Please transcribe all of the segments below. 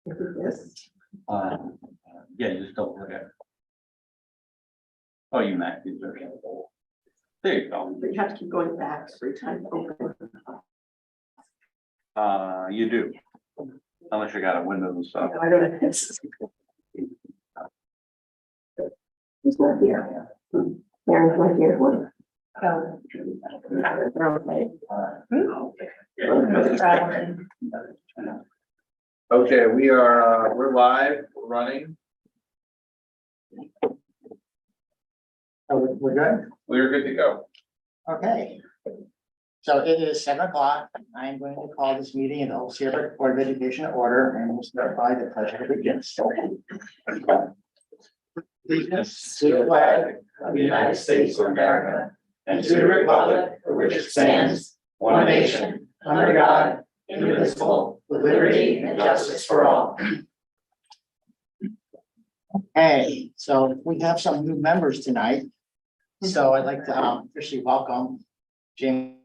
Yes. Yeah, you just don't look at it. Oh, you Mac, these are. There you go. But you have to keep going back every time open. You do. Unless you got a Windows, I don't know if it's. Who's not here? Karen's not here. What? Oh. Okay, we're live, we're running. We're good? We're good to go. Okay. So it is 7 o'clock. I'm going to call this meeting of the Old Saybrook Board of Education to order, and we'll start by the pledge of allegiance. Allegiance to the flag of the United States of America and to the republic for which it stands, one nation, under God, indivisible, with liberty and justice for all. Okay, so we have some new members tonight. So I'd like to officially welcome James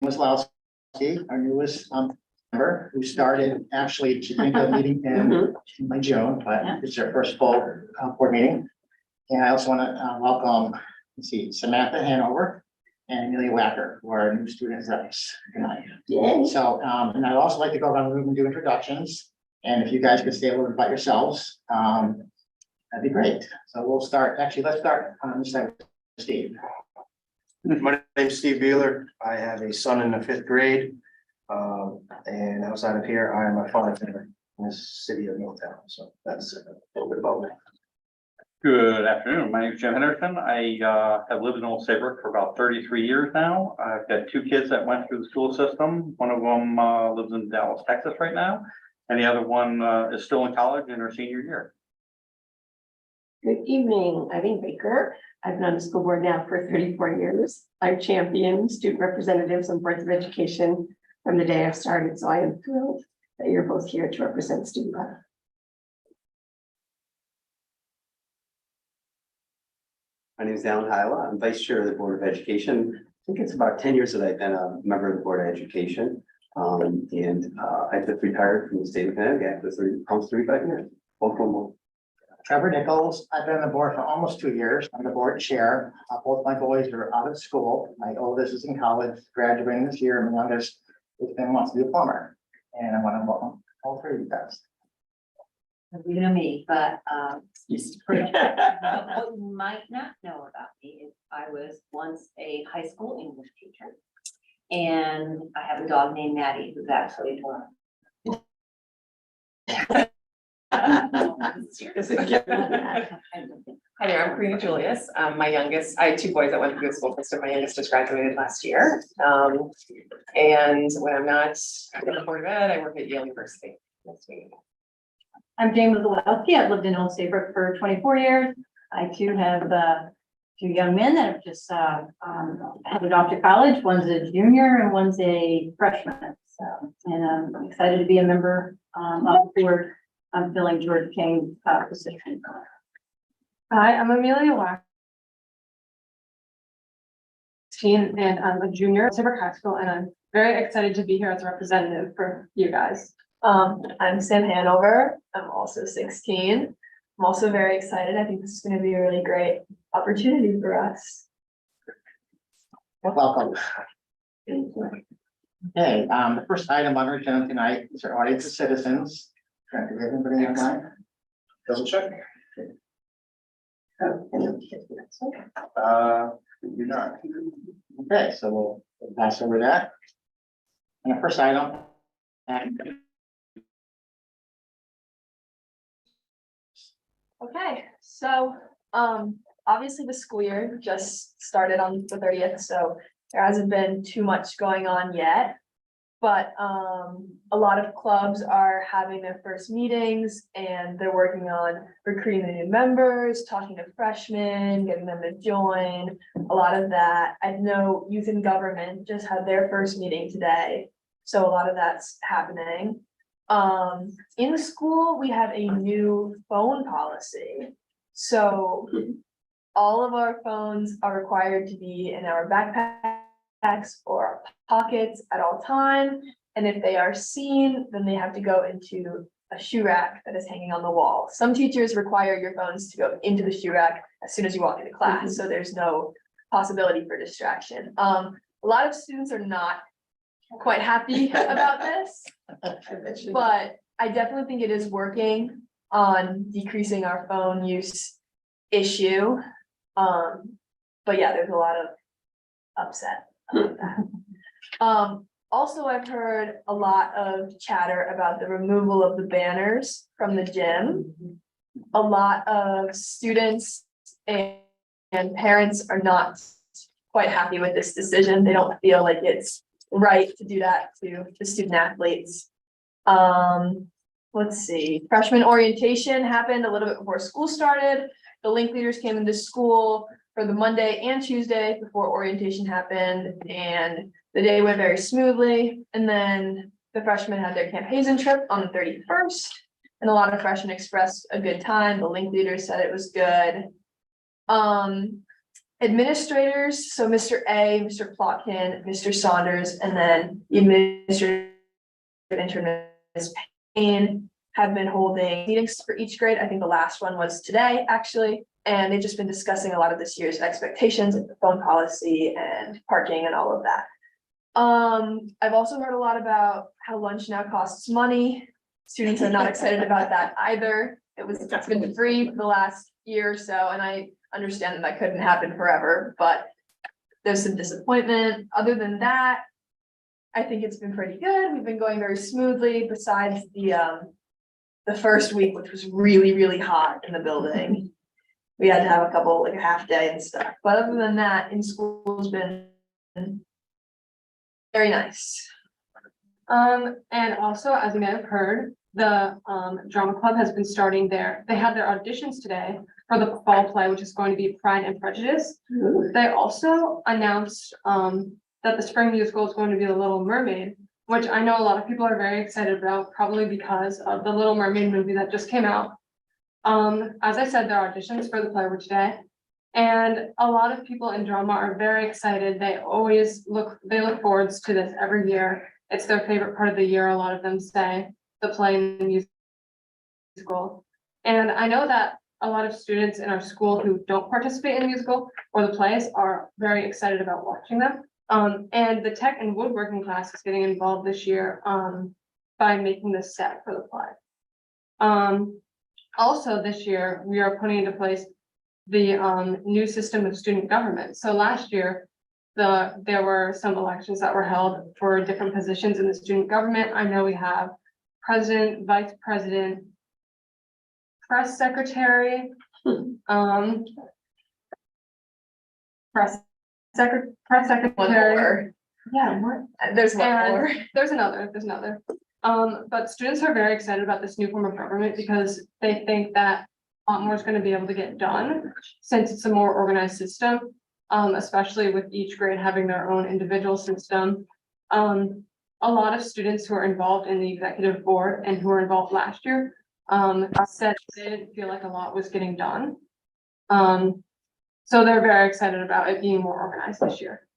Wislowski, our newest member, who started actually to think of meeting in my June, but it's their first full board meeting. And I also want to welcome, let's see, Samantha Hanover and Amelia Wacker, who are new student reps tonight. Yeah. So, and I'd also like to go around the room and do introductions. And if you guys could say a little bit about yourselves, that'd be great. So we'll start, actually, let's start on this side with Steve. My name's Steve Beeler. I have a son in the 5th grade. And outside of here, I am a father in the city of Milltown. So that's a little bit about me. Good afternoon. My name is Jim Henderson. I have lived in Old Saybrook for about 33 years now. I've got 2 kids that went through the school system. One of them lives in Dallas, Texas right now. And the other one is still in college in her senior year. Good evening, Eileen Baker. I've been on the school board now for 34 years. I've championed student representatives on boards of education from the day I've started, so I am thrilled that you're both here to represent student body. My name is Alan Hyla. I'm Vice Chair of the Board of Education. I think it's about 10 years that I've been a member of the Board of Education. I just retired from the state of Connecticut after almost 35 years. Welcome. Trevor Nichols, I've been on the board for almost 2 years. I'm the board chair. Both my boys are out of school. My oldest is in college, graduating this year, and my youngest wants to be a plumber. And I want to welcome all 3 of you guys. You know me, but what you might not know about me is I was once a high school English teacher. And I have a dog named Maddie, who's actually adorable. Hi there, I'm Karina Julius. My youngest, I have 2 boys that went through the school system. My youngest just graduated last year. And when I'm not in the Board of Ed, I work at Yale University. Nice to meet you. I'm Jane Wislowski. I've lived in Old Saybrook for 24 years. I too have 2 young men that have just headed off to college. One's a junior and one's a freshman. So, and I'm excited to be a member of the board. I'm filling George King's position. Hi, I'm Amelia Wack. And I'm a junior at Saybrook High School, and I'm very excited to be here as a representative for you guys. I'm Sam Hanover. I'm also 16. I'm also very excited. I think this is going to be a really great opportunity for us. Welcome. Okay, the first item on our agenda tonight is our audience of citizens. Trying to get anybody online? Double check. You're not. Okay, so we'll pass over that. And the first item. Okay, so obviously the school year just started on the 30th, so there hasn't been too much going on yet. But a lot of clubs are having their first meetings and they're working on recruiting the new members, talking to freshmen, getting them to join, a lot of that. I know Youth in Government just had their first meeting today, so a lot of that's happening. In the school, we have a new phone policy. So all of our phones are required to be in our backpacks or our pockets at all time. And if they are seen, then they have to go into a shoe rack that is hanging on the wall. Some teachers require your phones to go into the shoe rack as soon as you walk into class, so there's no possibility for distraction. A lot of students are not quite happy about this, but I definitely think it is working on decreasing our phone use issue. But yeah, there's a lot of upset about that. Also, I've heard a lot of chatter about the removal of the banners from the gym. A lot of students and parents are not quite happy with this decision. They don't feel like it's right to do that to the student athletes. Let's see, freshman orientation happened a little bit before school started. The link leaders came into school for the Monday and Tuesday before orientation happened, and the day went very smoothly. And then the freshmen had their Camp Hazen trip on the 31st, and a lot of freshmen expressed a good time. The link leaders said it was good. Administrators, so Mr. A, Mr. Plotkin, Mr. Saunders, and then the administrative intern, Ms. Payne, have been holding meetings for each grade. I think the last one was today, actually, and they've just been discussing a lot of this year's expectations, like the phone policy and parking and all of that. I've also heard a lot about how lunch now costs money. Students are not excited about that either. It's been free for the last year or so, and I understand that that couldn't happen forever, but there's some disappointment. Other than that, I think it's been pretty good. We've been going very smoothly, besides the first week, which was really, really hot in the building. We had to have a couple, like a half day and stuff, but other than that, in school's been very nice. And also, as you may have heard, the drama club has been starting they had their auditions today for the fall play, which is going to be Pride and Prejudice. They also announced that the spring musical is going to be The Little Mermaid, which I know a lot of people are very excited about, probably because of the Little Mermaid movie that just came out. As I said, their auditions for the play were today, and a lot of people in drama are very excited. They look forward to this every year. It's their favorite part of the year. A lot of them say the play and the musical. And I know that a lot of students in our school who don't participate in the musical or the plays are very excited about watching them. And the tech and woodworking class is getting involved this year by making this set for the play. Also this year, we are putting into place the new system of student government. So last year, there were some elections that were held for different positions in the student government. I know we have president, vice president, press secretary, press secretary. One more. Yeah, what? There's one And more. there's another. But students are very excited about this new form of government because they think that a lot more is going to be able to get done since it's a more organized system, especially with each grade having their own individual system. A lot of students who are involved in the executive board and who were involved last year said they didn't feel like a lot was getting done. So they're very excited about it being more organized this year.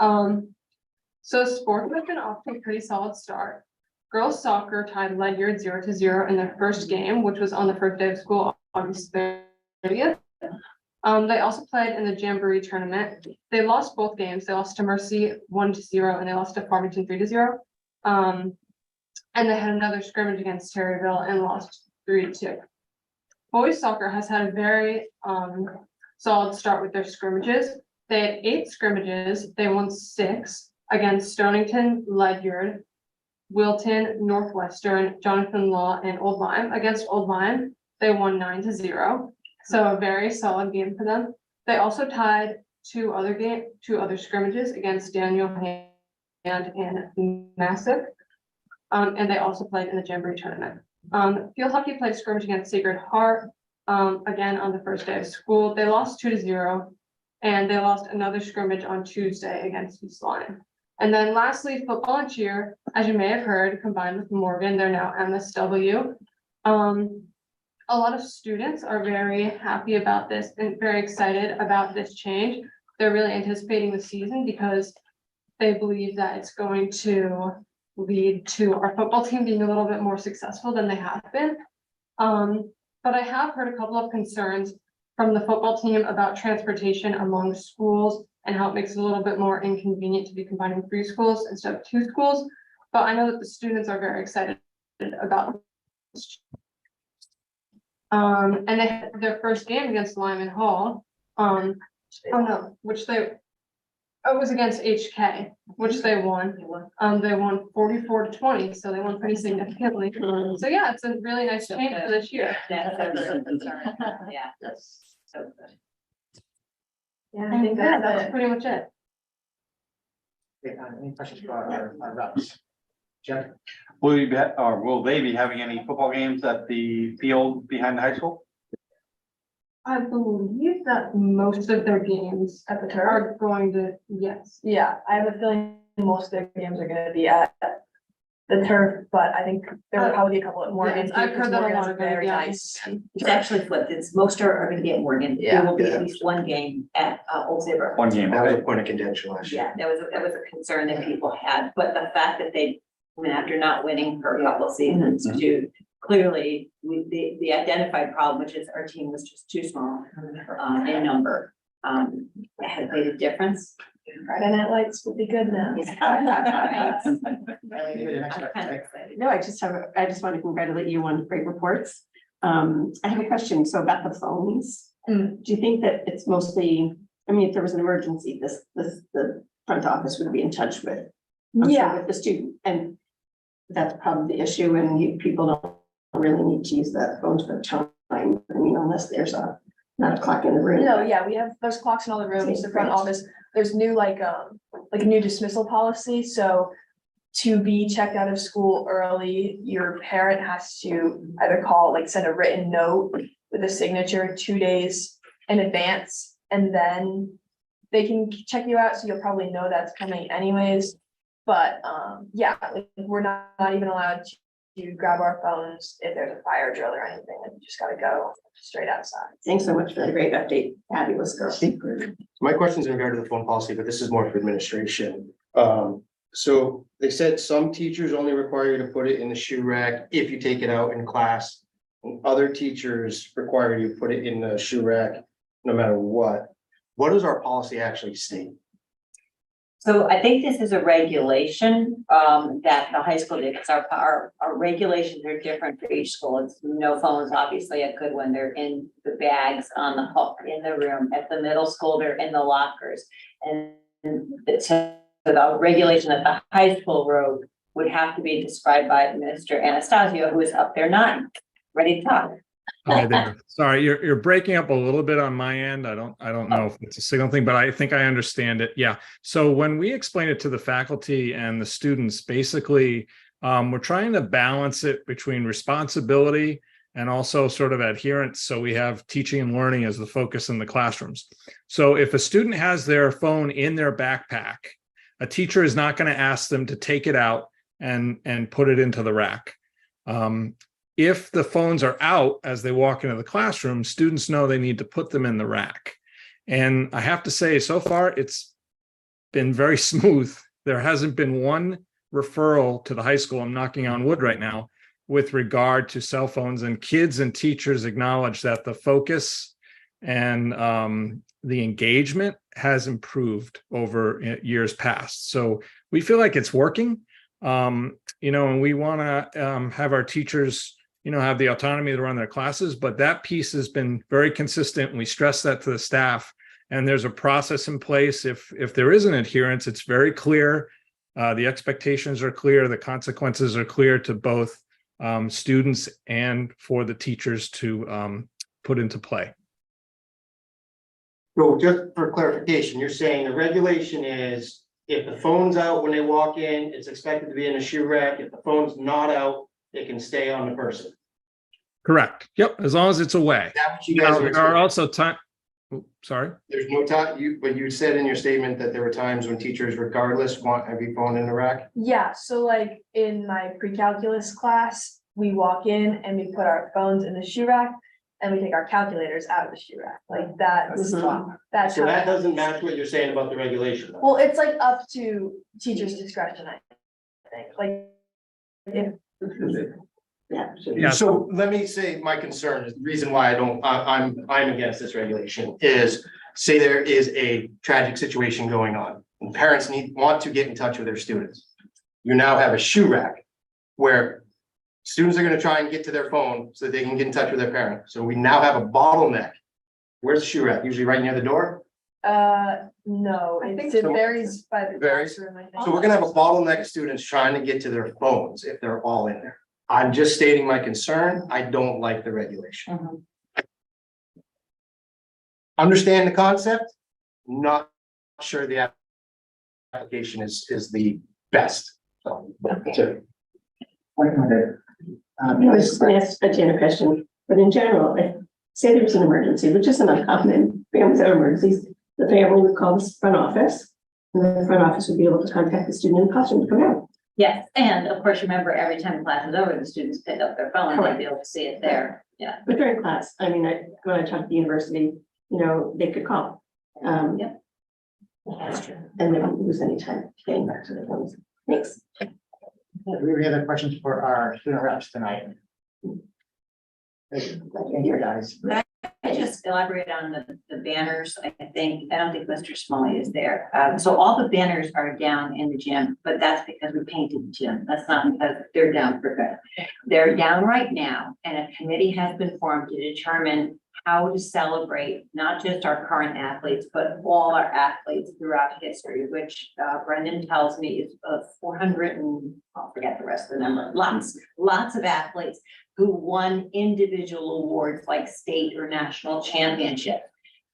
So sports has been off to a pretty solid start. Girls soccer tied Ledyard 0-0 in their first game, which was on the first day of school, August 30th. They also played in the Jamboree tournament. They lost both games. They lost to Mercy 1-0 and they lost to Farmington 3-0. And they had another scrimmage against Terryville and lost 3-2. Boys soccer has had a very solid start with their scrimmages. They had 8 scrimmages. They won 6 against Stonington, Ledyard, Wilton, Northwestern, Jonathan Law, and Old Lyme. Against Old Lyme, they won 9-0. So a very solid game for them. They also tied two other scrimmages against Daniel Hand and Massive. And they also played in the Jamboree tournament. Field hockey played a scrimmage against Sacred Heart, again on the first day of school. They lost 2-0, and they lost another scrimmage on Tuesday against East Lyme. And then lastly, football and cheer, as you may have heard, combined with Morgan, they're now MSW. A lot of students are very happy about this and very excited about this change. They're really anticipating the season because they believe that it's going to lead to our football team being a little bit more successful than they have been. But I have heard a couple of concerns from the football team about transportation among schools and how it makes it a little bit more inconvenient to be combining 3 schools instead of 2 schools. But I know that the students are very excited about. And they had their first game against Lyman Hall. Oh no, it was against HK, which they won. They won 44-20, so they won pretty significantly. So yeah, it's a really nice change for this year. That's a concern. Yeah. Yes. So good. Yeah, I think that's pretty much it. Okay, any questions for our reps? Jeff? Will they be having any football games at the field behind the high school? I believe that most of their games At the turf? are going to, yes. Yeah, I have a feeling most of their games are gonna be at the turf, but I think there will probably be a couple of Morgan. I've heard that a lot of Very it, yeah. nice. It's actually flipped. It's most are gonna be at Morgan. There will be at least one game at Old Saybrook. One game, That was a okay. point of contention last year. Yeah, that was a concern that people had, but the fact that they, I mean, after not winning for a couple of seasons, to clearly, the identified problem, which is our team was just too small in number, has made a difference. Friday Night Lights will be good now. Maybe the next I'm step, kind of right? excited. No, I just want to congratulate you on great reports. I have a question, so about the phones. Do you think that it's mostly, I mean, if there was an emergency, the front office would be in touch with? I'm sure, Yeah. with the student, and that's probably the issue, and people don't really need to use the phones for time. I mean, unless there's not a clock in the room. No, yeah, there's clocks in all the rooms, the front office, there's new like a new dismissal policy, so. To be checked out of school early, your parent has to either call, like send a written note with a signature 2 days in advance. And then they can check you out, so you'll probably know that's coming anyways. But yeah, like, we're not even allowed to grab our phones if there's a fire drill or anything, like, you just gotta go straight outside. Thanks so much for the great update, fabulous girl. My question's in regard to the phone policy, but this is more for administration. So they said some teachers only require you to put it in the shoe rack if you take it out in class. And other teachers require you to put it in the shoe rack no matter what. What does our policy actually state? So I think this is a regulation that the high school did, because our regulations are different for each school. It's no phones, obviously a good one. They're in the bags on the hook in the room. At the middle school, they're in the lockers. And so the regulation that the high school wrote would have to be described by Mr. Anastasio, who is up there not ready to talk. Hi there. Sorry, you're breaking up a little bit on my end. I don't know if it's a signal thing, but I think I understand it. Yeah. So when we explain it to the faculty and the students, basically, we're trying to balance it between responsibility and also sort of adherence. So we have teaching and learning as the focus in the classrooms. So if a student has their phone in their backpack, a teacher is not going to ask them to take it out and put it into the rack. If the phones are out as they walk into the classroom, students know they need to put them in the rack. And I have to say, so far, it's been very smooth. There hasn't been one referral to the high school, I'm knocking on wood right now, with regard to cell phones, and kids and teachers acknowledge that the focus and the engagement has improved over years past. So we feel like it's working, and we want to have our teachers, have the autonomy to run their classes, but that piece has been very consistent. And we stress that to the staff, and there's a process in place. If there is an adherence, it's very clear. The expectations are clear. The consequences are clear to both students and for the teachers to put into play. So just for clarification, you're saying the regulation is if the phone's out when they walk in, it's expected to be in a shoe rack. If the phone's not out, it can stay on the person. Correct. Yep. As long as it's away. Is that what you Now, guys there are are? also time. Sorry. There's no time, but you said in your statement that there were times when teachers regardless want every phone in the rack? Yeah, so like in my pre-calculus class, we walk in and we put our phones in the shoe rack and we take our calculators out of the shoe rack, like that's, that's. So how that doesn't match what you're saying about the regulation. though. Well, it's like up to teacher's discretion, I think, like. If Yeah. So let me say my concern is the reason why I'm against this regulation is, say there is a tragic situation going on. And parents want to get in touch with their students. You now have a shoe rack where students are gonna try and get to their phone so that they can get in touch with their parent. So we now have a bottleneck. Where's the shoe rack? Usually right near the door? no, I think it so. varies by the Varies. classroom, I think. So we're gonna have a bottleneck of students trying to get to their phones if they're all in there. I'm just stating my concern. I don't like the regulation. Mhm. Understand the concept, not sure the application is the best. So, that's it. Point noted. I was just gonna ask Jen a question, but in general, if, say there's an emergency, which isn't uncommon, families have emergencies, the family would call the front office. And the front office would be able to contact the student in the classroom to come out. Yes, and of course, remember, every time class is over, the students pick up their phone, they'll be able to see it there, yeah. But during class, I mean, when I talked to the university, you know, they could call. Yep. That's true. And they don't lose any time getting back to their phones. Thanks. Do we have any other questions for our student reps tonight? Thank you, guys. I just elaborate on the banners. I don't think Mr. Smalley is there. So all the banners are down in the gym, but that's because we painted the gym. That's not because they're down for good. They're down right now, and a committee has been formed to determine how to celebrate not just our current athletes, but all our athletes throughout history, which Brendan tells me is 400 and I'll forget the rest of the number. Lots of athletes who won individual awards like state or national championship.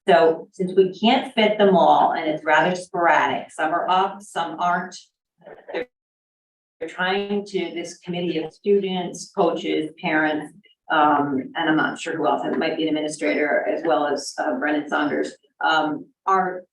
So since we can't fit them all and it's rather sporadic, some are up, some aren't. They're trying to, this committee of students, coaches, parents, and I'm not sure who else, it might be an administrator as well as Brennan Saunders, are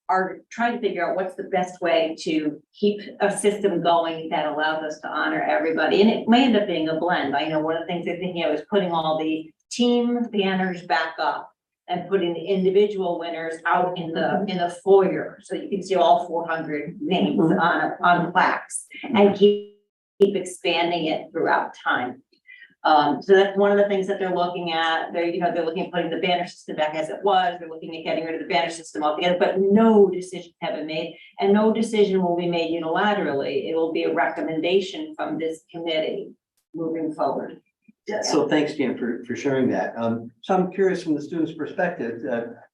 trying to figure out what's the best way to keep a system going that allows us to honor everybody. And it may end up being a blend. I know one of the things they're thinking of is putting all the team banners back up and putting the individual winners out in the foyer, so you can see all 400 names on plaques and keep expanding it throughout time. So that's one of the things that they're looking at. They're looking at putting the banner system back as it was. They're looking at getting rid of the banner system altogether, but no decisions have been made, and no decision will be made unilaterally. It will be a recommendation from this committee moving forward. Yeah, so thanks, Jan, for sharing that. So I'm curious from the student's perspective,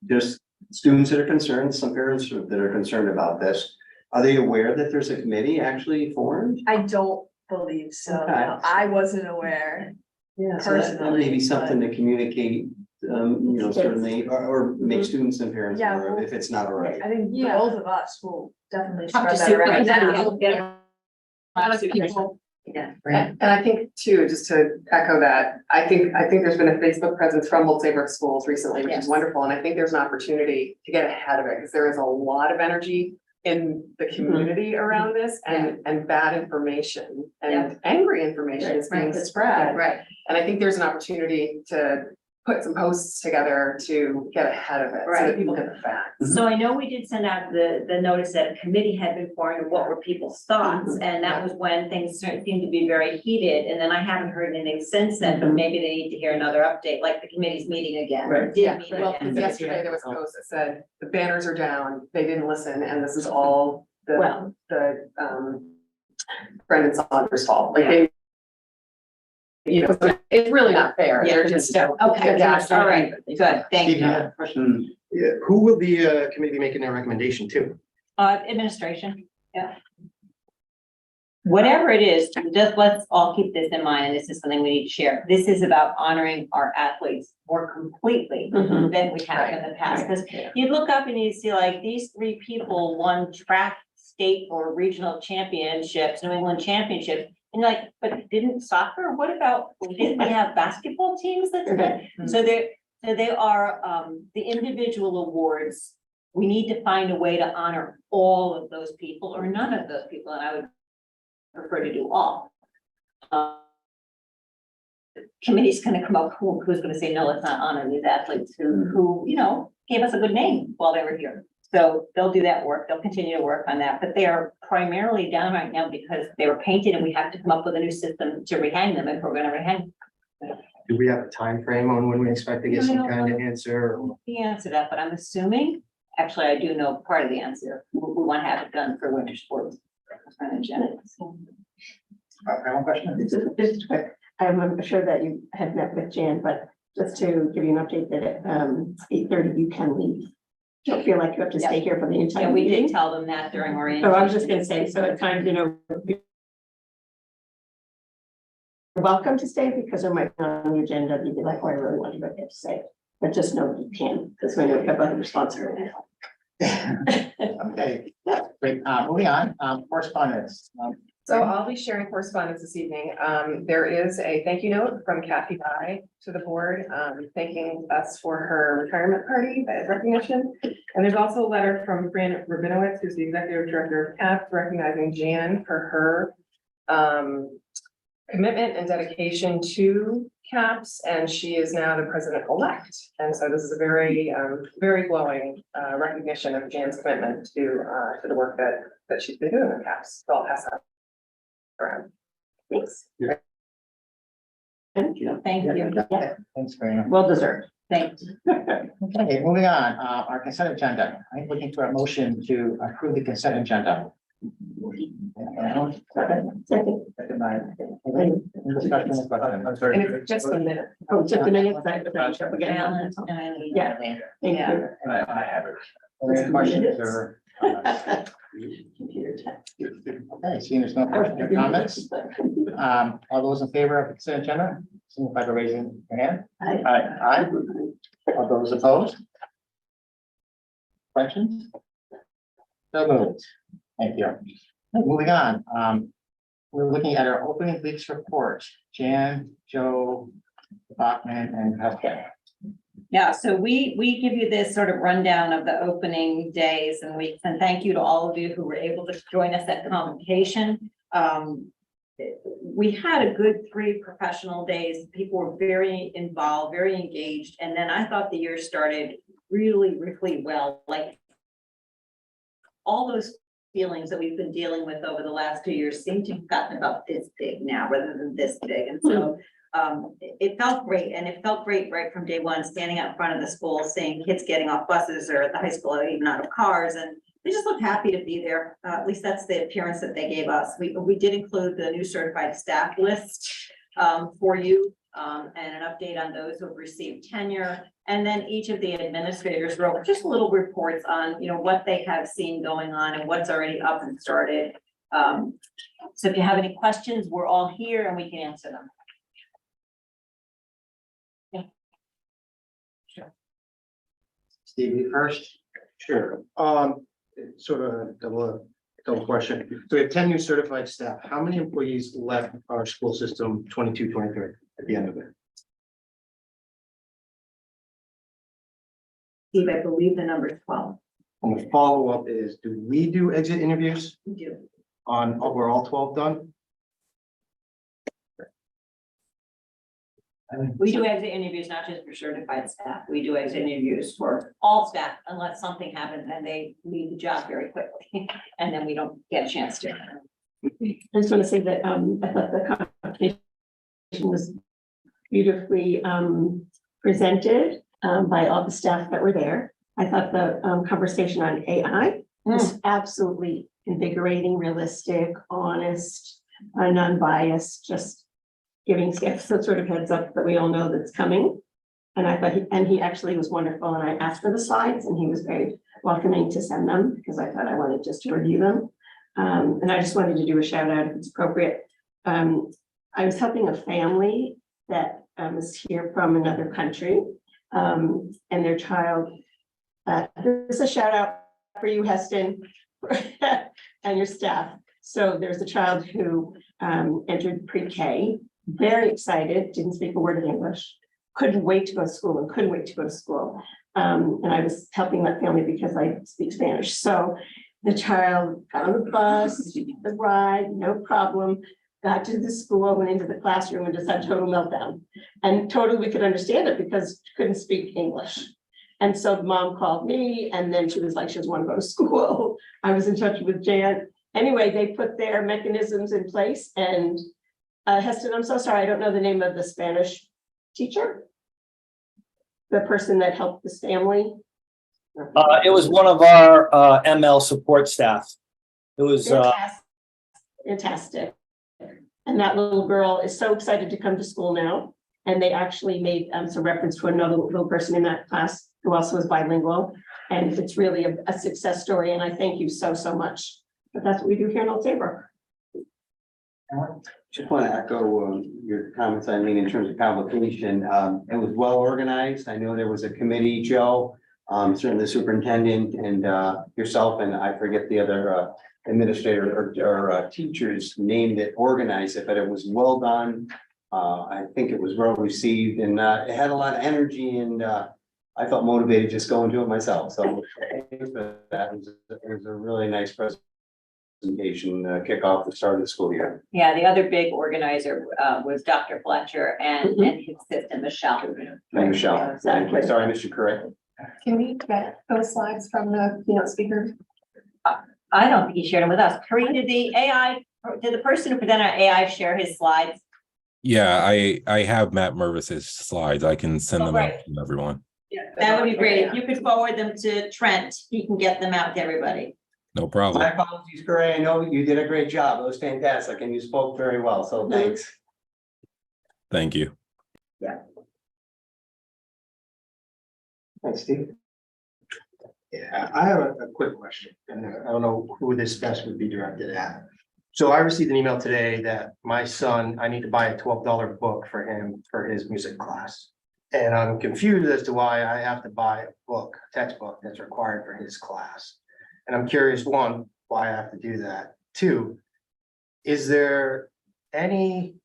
there's students that are concerned, some parents that are concerned about this. Are they aware that there's a committee actually formed? I don't believe so. Okay. I wasn't aware. Yeah, so that may be something to communicate, certainly, or make students and parents Yeah, aware well, if it's not already. I think Yeah. both of us will definitely Talk to spread that around. superintendent. A lot of people. Yeah. And I think too, just to echo that, I think there's been a Facebook presence from Old Saybrook schools recently, which Yes. is wonderful. And I think there's an opportunity to get ahead of it, because there is a lot of energy in the community around this, and bad information and angry information is being spread. Right. And I think there's an opportunity to put some posts together to get ahead of it, so Right. that people get the facts. So I know we did send out the notice that a committee had been formed of what were people's thoughts, and that was when things seemed to be very heated, and then I haven't heard anything since then, but maybe they need to hear another update, like the committee's meeting again. Right. Did Yeah, meet well, again. because yesterday there was a post that said, the banners are down, they didn't listen, and this is all Well. the Brendan Saunders' fault, like they. It's really not fair, they're just. Okay, Yeah, all right, good, thank Steve, you you. had a question? Yeah, who will the committee be making their recommendation to? Administration, yeah. Whatever it is, just let's all keep this in mind, and this is something we need to share. This is about honoring our athletes more completely Mhm. than we have in the past. Because you look up and you see like these three people won track, state or regional championships, New England championships. And you're like, but didn't soccer, what about, didn't we have basketball teams that did that? So they are, the individual awards. We need to find a way to honor all of those people or none of those people, and I would prefer to do all. Committee's gonna come up, who's gonna say, no, let's not honor these athletes who, gave us a good name while they were here. So they'll do that work, they'll continue to work on that, but they are primarily down right now because they were painted and we have to come up with a new system to rehang them if we're gonna rehang. Do we have a time frame on when we expect to get some kind of answer? The answer to that, but I'm assuming, actually, I do know part of the answer. We want to have it done for winter sports. One question? Just quick, I'm sure that you had met with Jan, but just to give you an update that at 8:30 you can leave. Don't feel like you have to stay here for the Yeah, entire we did meeting. tell them that during So orientation. I was just gonna say, so at times, you're welcome to stay because there might be on the agenda, you'd be like, oh, I really want to go get to say, but just know that you can, because we know we have other responsibilities. Okay, great. Moving on, correspondence. So I'll be sharing correspondence this evening. There is a thank you note from Kathy Bai to the board, thanking us for her retirement party recognition. And there's also a letter from Fran Rabinowitz, who's the executive director of CAP, recognizing Jan for her commitment and dedication to CAPS, and she is now the president-elect. And so this is a very, very glowing recognition of Jan's commitment to the work that she's been doing with CAPS. So I'll pass that around. Thanks. Thank you. Yeah, Thanks very much. well deserved. Thanks. Okay, moving on, our consent agenda. I'm looking for a motion to approve the consent agenda. Second. Second by Elaine. Any discussion on the question? I'm sorry. And it's just a minute. Oh, just a minute. Again. Yeah. Thank you. I have it. Any questions or? Computer tech. Okay, seeing there's no questions or comments, all those in favor of the consent agenda, signify by raising your hand. Aye. All those opposed? Questions? So moved. Thank you. Moving on, we're looking at our opening weeks report. Jan, Joe, Bachman, and Healthcare. Yeah, so we give you this sort of rundown of the opening days and weeks, and thank you to all of you who were able to join us at convocation. We had a good 3 professional days. People were very involved, very engaged, and then I thought the year started really, really well. Like all those feelings that we've been dealing with over the last 2 years seem to have gotten about this big now rather than this big, and so. It felt great, and it felt great right from day one, standing out in front of the school, seeing kids getting off buses or at the high school, or even out of cars, and they just looked happy to be there. At least that's the appearance that they gave us. We did include the new certified staff list for you, and an update on those who have received tenure. And then each of the administrators wrote just little reports on, what they have seen going on and what's already up and started. So if you have any questions, we're all here and we can answer them. Steve, you first. Sure. Sort of double question. So we have 10 new certified staff. How many employees left our school system 22-23 at the end of it? Steve, I believe the number is 12. And the follow-up is, do we do exit interviews We do. on, were all 12 done? We do exit interviews, not just for certified staff. We do exit interviews for all staff unless something happens and they leave the job very quickly. And then we don't get a chance to. I just want to say that I thought the conversation was beautifully presented by all the staff that were there. I thought the conversation on AI was absolutely invigorating, realistic, honest, non-biased, just giving some sort of heads up that we all know that's coming. And I thought he actually was wonderful. And I asked for the slides and he was very welcoming to send them because I thought I wanted just to review them. And I just wanted to do a shout out if it's appropriate. I was helping a family that was here from another country and their child. This is a shout out for you, Heston, and your staff. So there's a child who entered pre-K, very excited, didn't speak a word of English, couldn't wait to go to school and couldn't wait to go to school. And I was helping that family because I speak Spanish. So the child got on the bus, the ride, no problem, got to the school, went into the classroom and just had total meltdown. And totally we could understand it because she couldn't speak English. And so the mom called me and then she was like, she doesn't want to go to school. I was in touch with Jan. Anyway, they put their mechanisms in place and Heston, I'm so sorry, I don't know the name of the Spanish teacher. The person that helped this family. It was one of our ML support staff. It was Fantastic. And that little girl is so excited to come to school now. And they actually made some reference to another little person in that class who also is bilingual. And it's really a success story. And I thank you so, so much. But that's what we do here in Old Saybrook. Just want to echo your comments, I mean, in terms of convocation, it was well organized. I know there was a committee, Joe, certainly the superintendent and yourself, and I forget the other administrator or teachers named it, organized it, but it was well done. I think it was well received and it had a lot of energy and I felt motivated just going to it myself. So thanks for that. It was a really nice presentation, kick off the start of the school year. Yeah, the other big organizer was Dr. Fletcher and his assistant, Michelle. Michelle, Exactly. sorry, Mr. Correct. Can we get those slides from the keynote speaker? I don't think he shared them with us. Kareem, did the person who presented on AI share his slides? Yeah, I have Matt Mervis's slides. I can send them out to everyone. That would be great. If you could forward them to Trent, he can get them out to everybody. No problem. My apologies, Corey. I know you did a great job. It was fantastic and you spoke very well. So thanks. Thank you. Thanks, Steve. Yeah, I have a quick question, and I don't know who this best would be directed at. So I received an email today that my son, I need to buy a $12 book for him for his music class. And I'm confused as to why I have to buy a book, a textbook that's required for his class. And I'm curious, one, why I have to do that. Two, is there any,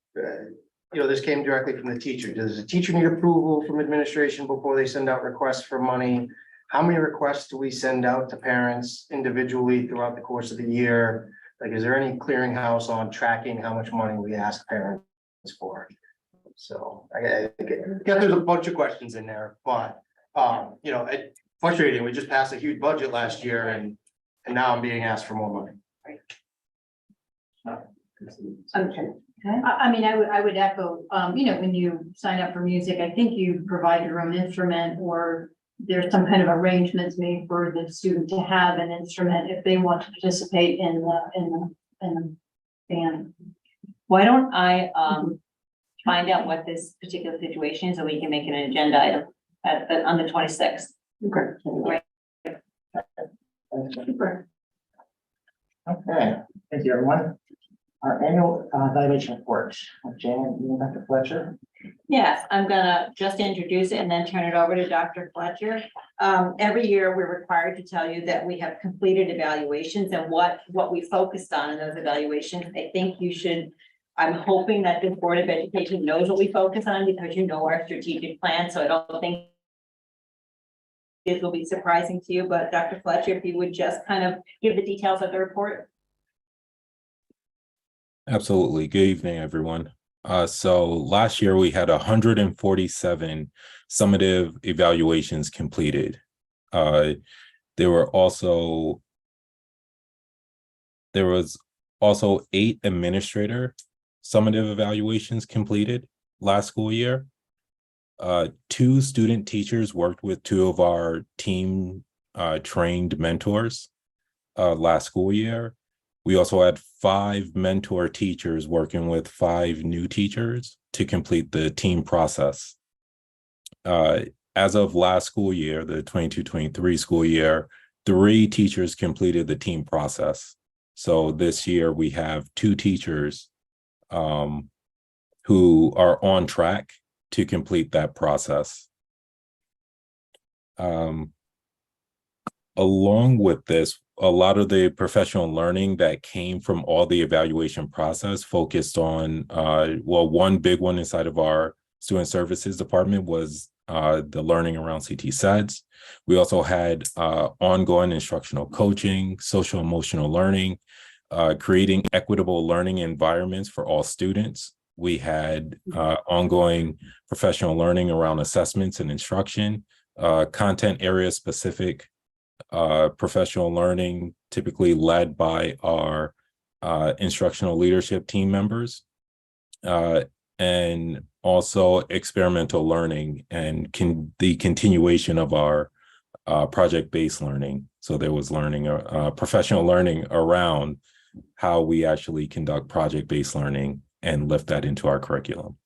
this came directly from the teacher. Does the teacher need approval from administration before they send out requests for money? How many requests do we send out to parents individually throughout the course of the year? Like, is there any clearinghouse on tracking how much money we ask parents for? So I guess there's a bunch of questions in there, but it's frustrating. We just passed a huge budget last year and now I'm being asked for more money. Okay. I mean, I would echo, when you sign up for music, I think you provide your own instrument or there's some kind of arrangements made for the student to have an instrument if they want to participate in the band. Why don't I find out what this particular situation is, so we can make it an agenda item on the 26th. Okay. Okay, thank you, everyone. Our annual evaluation report. Jan, you and Dr. Fletcher. Yes, I'm gonna just introduce it and then turn it over to Dr. Fletcher. Every year, we're required to tell you that we have completed evaluations and what we focused on in those evaluations. I think you should, I'm hoping that the Board of Education knows what we focus on because you know our strategic plan, so I don't think it will be surprising to you, but Dr. Fletcher, if you would just kind of give the details of the report. Absolutely. Good evening, everyone. So last year we had 147 summative evaluations completed. There was also 8 administrator summative evaluations completed last school year. 2 student teachers worked with 2 of our team trained mentors last school year. We also had 5 mentor teachers working with 5 new teachers to complete the team process. As of last school year, the 22-23 school year, 3 teachers completed the team process. So this year we have 2 teachers who are on track to complete that process. Along with this, a lot of the professional learning that came from all the evaluation process focused on, one big one inside of our student services department was the learning around CT SEDS. We also had ongoing instructional coaching, social emotional learning, creating equitable learning environments for all students. We had ongoing professional learning around assessments and instruction, content area specific professional learning, typically led by our instructional leadership team members, and also experimental learning and the continuation of our project-based learning. So there was learning, professional learning around how we actually conduct project-based learning and lift that into our curriculum.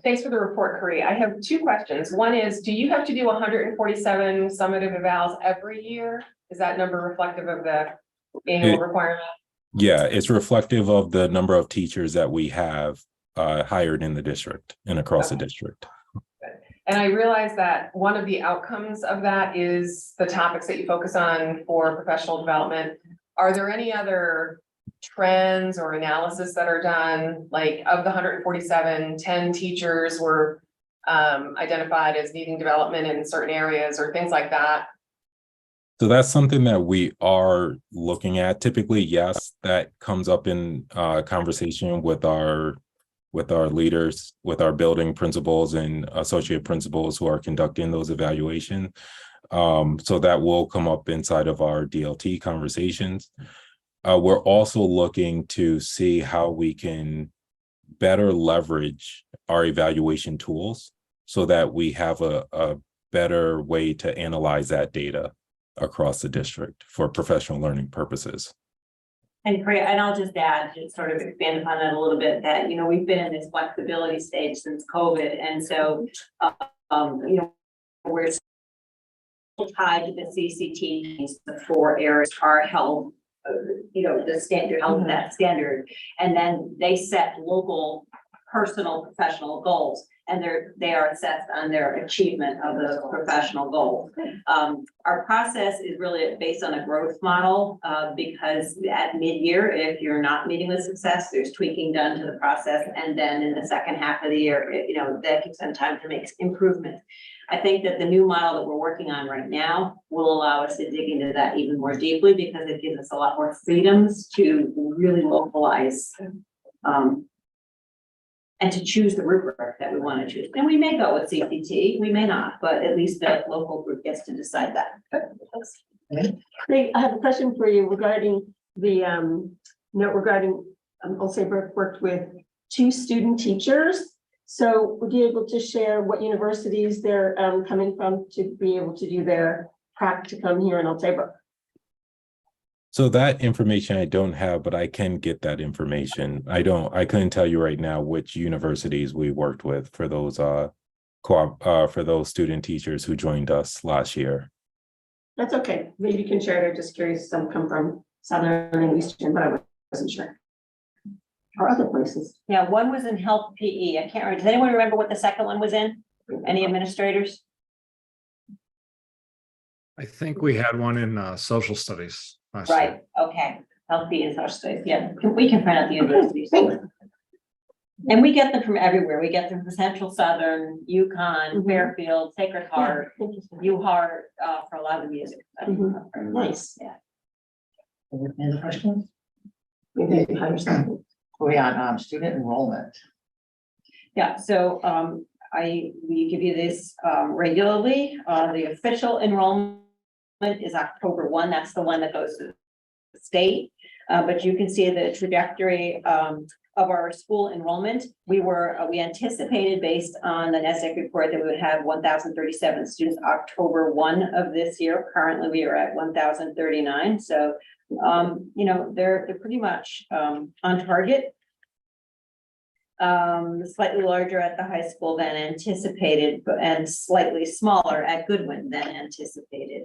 Thanks for the report, Kari. I have two questions. One is, do you have to do 147 summative evals every year? Is that number reflective of the annual requirement? Yeah, it's reflective of the number of teachers that we have hired in the district and across the district. And I realize that one of the outcomes of that is the topics that you focus on for professional development. Are there any other trends or analysis that are done, like of the 147, 10 teachers were identified as needing development in certain areas or things like that? So that's something that we are looking at. Typically, yes, that comes up in conversation with our leaders, with our building principals and associate principals who are conducting those evaluations. So that will come up inside of our DLT conversations. We're also looking to see how we can better leverage our evaluation tools so that we have a better way to analyze that data across the district for professional learning purposes. And I'll just add, to sort of expand upon that a little bit, that, you know, we've been in this flexibility stage since COVID. And so, you know, we're tied to the CCT, the 4 areas are held, you know, the standard, held that standard. And then they set local, personal, professional goals. And they are assessed on their achievement of those professional goals. Our process is really based on a growth model because at mid-year, if you're not meeting with success, there's tweaking done to the process. And then in the second half of the year, you know, that gives them time to make improvements. I think that the new model that we're working on right now will allow us to dig into that even more deeply because it gives us a lot more freedoms to really localize and to choose the rubric that we want to choose. And we may go with CCT, we may not, but at least the local group gets to decide that. Great, I have a question for you regarding the note regarding Old Saybrook worked with 2 student teachers. So would you be able to share what universities they're coming from to be able to do their practicum here in Old Saybrook? So that information I don't have, but I can get that information. I couldn't tell you right now which universities we worked with for those for those student teachers who joined us last year. That's okay. Maybe you can share it. I'm just curious. Some come from Southern and Eastern, but I wasn't sure. Or other places. Yeah, one was in health PE. I can't remember. Does anyone remember what the second one was in? Any administrators? I think we had one in social studies. Right, okay. Health PE and social studies. Yeah, we can find out the universities. And we get them from everywhere. We get them from Central Southern, UConn, Fairfield, Sacred Heart, UHeart, for a lot of the music. Nice. Yeah. Any other questions? Maybe 100%. Moving on, student enrollment. Yeah, so we give you this regularly. The official enrollment is October 1. That's the one that goes to the state. But you can see the trajectory of our school enrollment. We anticipated based on the NESDEC report that we would have 1,037 students October 1 of this year. Currently, we are at 1,039. So, you know, they're pretty much on target. Slightly larger at the high school than anticipated, and slightly smaller at Goodwin than anticipated.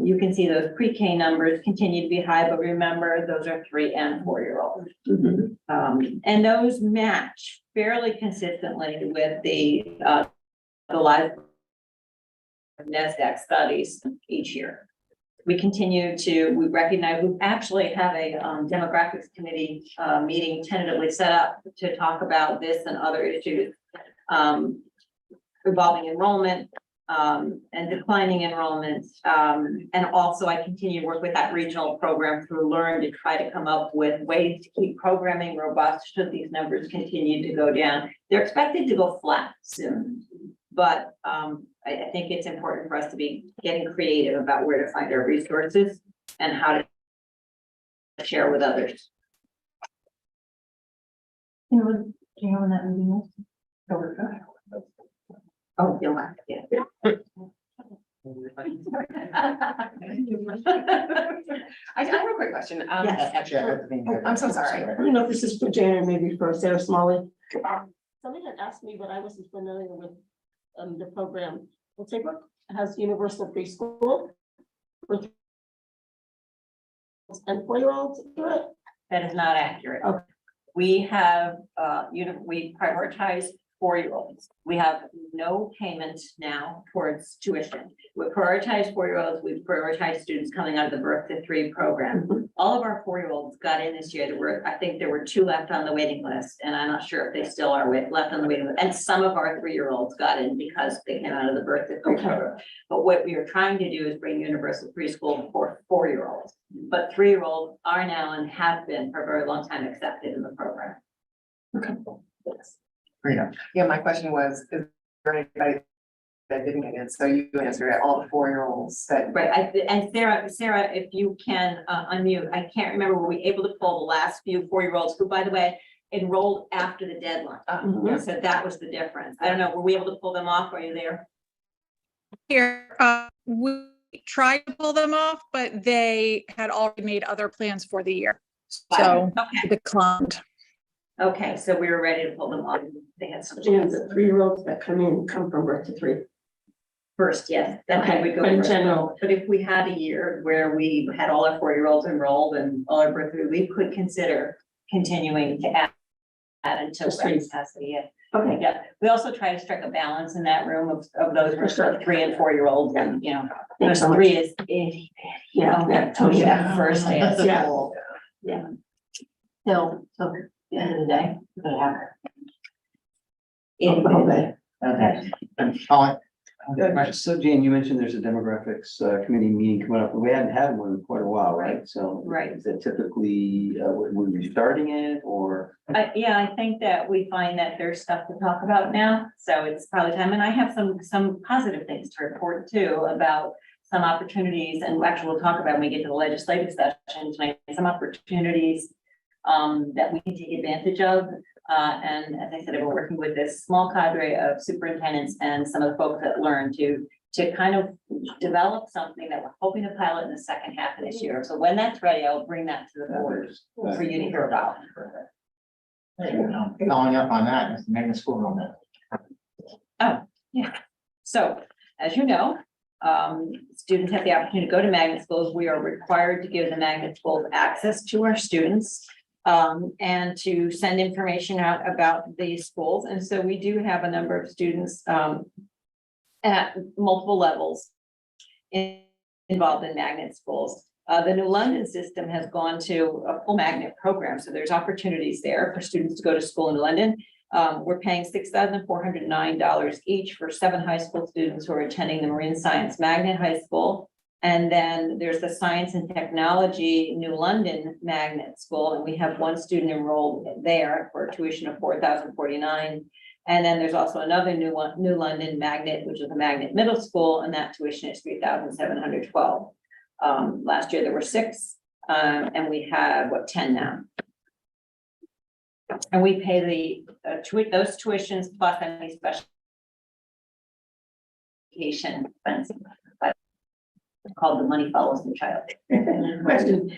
You can see those pre-K numbers continue to be high, but remember, those are 3 and 4-year-olds. And those match fairly consistently with the live NESDEC studies each year. We recognize, we actually have a demographics committee meeting tentatively set up to talk about this and other issues, involving enrollment, and declining enrollment. And also I continue to work with that regional program through Learn to try to come up with ways to keep programming robust should these numbers continue to go down. They're expected to go flat soon, but I think it's important for us to be getting creative about where to find our resources and how to share with others. Do you know when that meeting is? Oh, you'll have to get it. I have a quick question. Yes. I'm so sorry. I don't know if this is for Jan or maybe for Sarah Smalley. Somebody had asked me, but I wasn't familiar with the program. Well, Saybrook has universal preschool for 3 and 4-year-olds. That is not accurate. Okay. We have, we prioritize 4-year-olds. We have no payment now towards tuition. We prioritize 4-year-olds, we prioritize students coming out of the Birth to 3 program. All of our 4-year-olds got in this year. I think there were 2 left on the waiting list, and I'm not sure if they still are left on the waiting list. And some of our 3-year-olds got in because they came out of the Birth to 3 program. But what we are trying to do is bring universal preschool for 4-year-olds. But 3-year-olds are now and have been for a very long time accepted in the program. Okay. Rita. Yeah, my question was, is there anybody that didn't get in? So you answered it, all the 4-year-olds that. Right, and Sarah, if you can unmute, I can't remember, were we able to pull the last few 4-year-olds who, by the way, enrolled after the deadline? So that was the difference. I don't know, were we able to pull them off? Are you there? Here, we tried to pull them off, but they had already made other plans for the year. So Okay. declined. Okay, so we were ready to pull them off. They had some Jan, the 3-year-olds that come from Birth to 3. first, yes. That's how we go. But in first. general, But if we had a year where we had all our 4-year-olds enrolled and all our birth through, we could consider continuing to add until Just 3. capacity. Yeah. okay, Yeah, we also try to strike a balance in that room of those who are sort of 3 and 4-year-olds, and you know, Thanks those so much. 3 is itty. Yeah, yeah, totally. That first day of Yeah. school. Yeah. So at the end of the day, we have. The whole day. Okay. And Colin. So Jane, you mentioned there's a demographics committee meeting coming up, but we hadn't had one in quite a while, right? So. Right. Is it typically, were we starting it or? Yeah, I think that we find that there's stuff to talk about now, so it's probably time, and I have some positive things to report too about some opportunities, and actually we'll talk about when we get to the legislative session tonight, some opportunities that we can take advantage of. And as I said, we're working with this small cadre of superintendents and some of the folks that Learn to kind of develop something that we're hoping to pilot in the second half of this year. So when that's ready, I'll bring that to the board for you to hear about. Following up on that, is the magnet school enrollment. Oh, yeah. So, as you know, students have the opportunity to go to magnet schools. We are required to give the magnet schools access to our students and to send information out about these schools. And so we do have a number of students at multiple levels involved in magnet schools. The New London system has gone to a full magnet program. So there's opportunities there for students to go to school in New London. We're paying $6,409 each for 7 high school students who are attending the Marine Science Magnet High School. And then there's the Science and Technology New London Magnet School, and we have 1 student enrolled there for a tuition of $4,049. And then there's also another New London Magnet, which is a magnet middle school, and that tuition is $3,712. Last year there were 6, and we have 10 now. And we pay those tuitions plus any special education expense. Called the money follows the child. Question,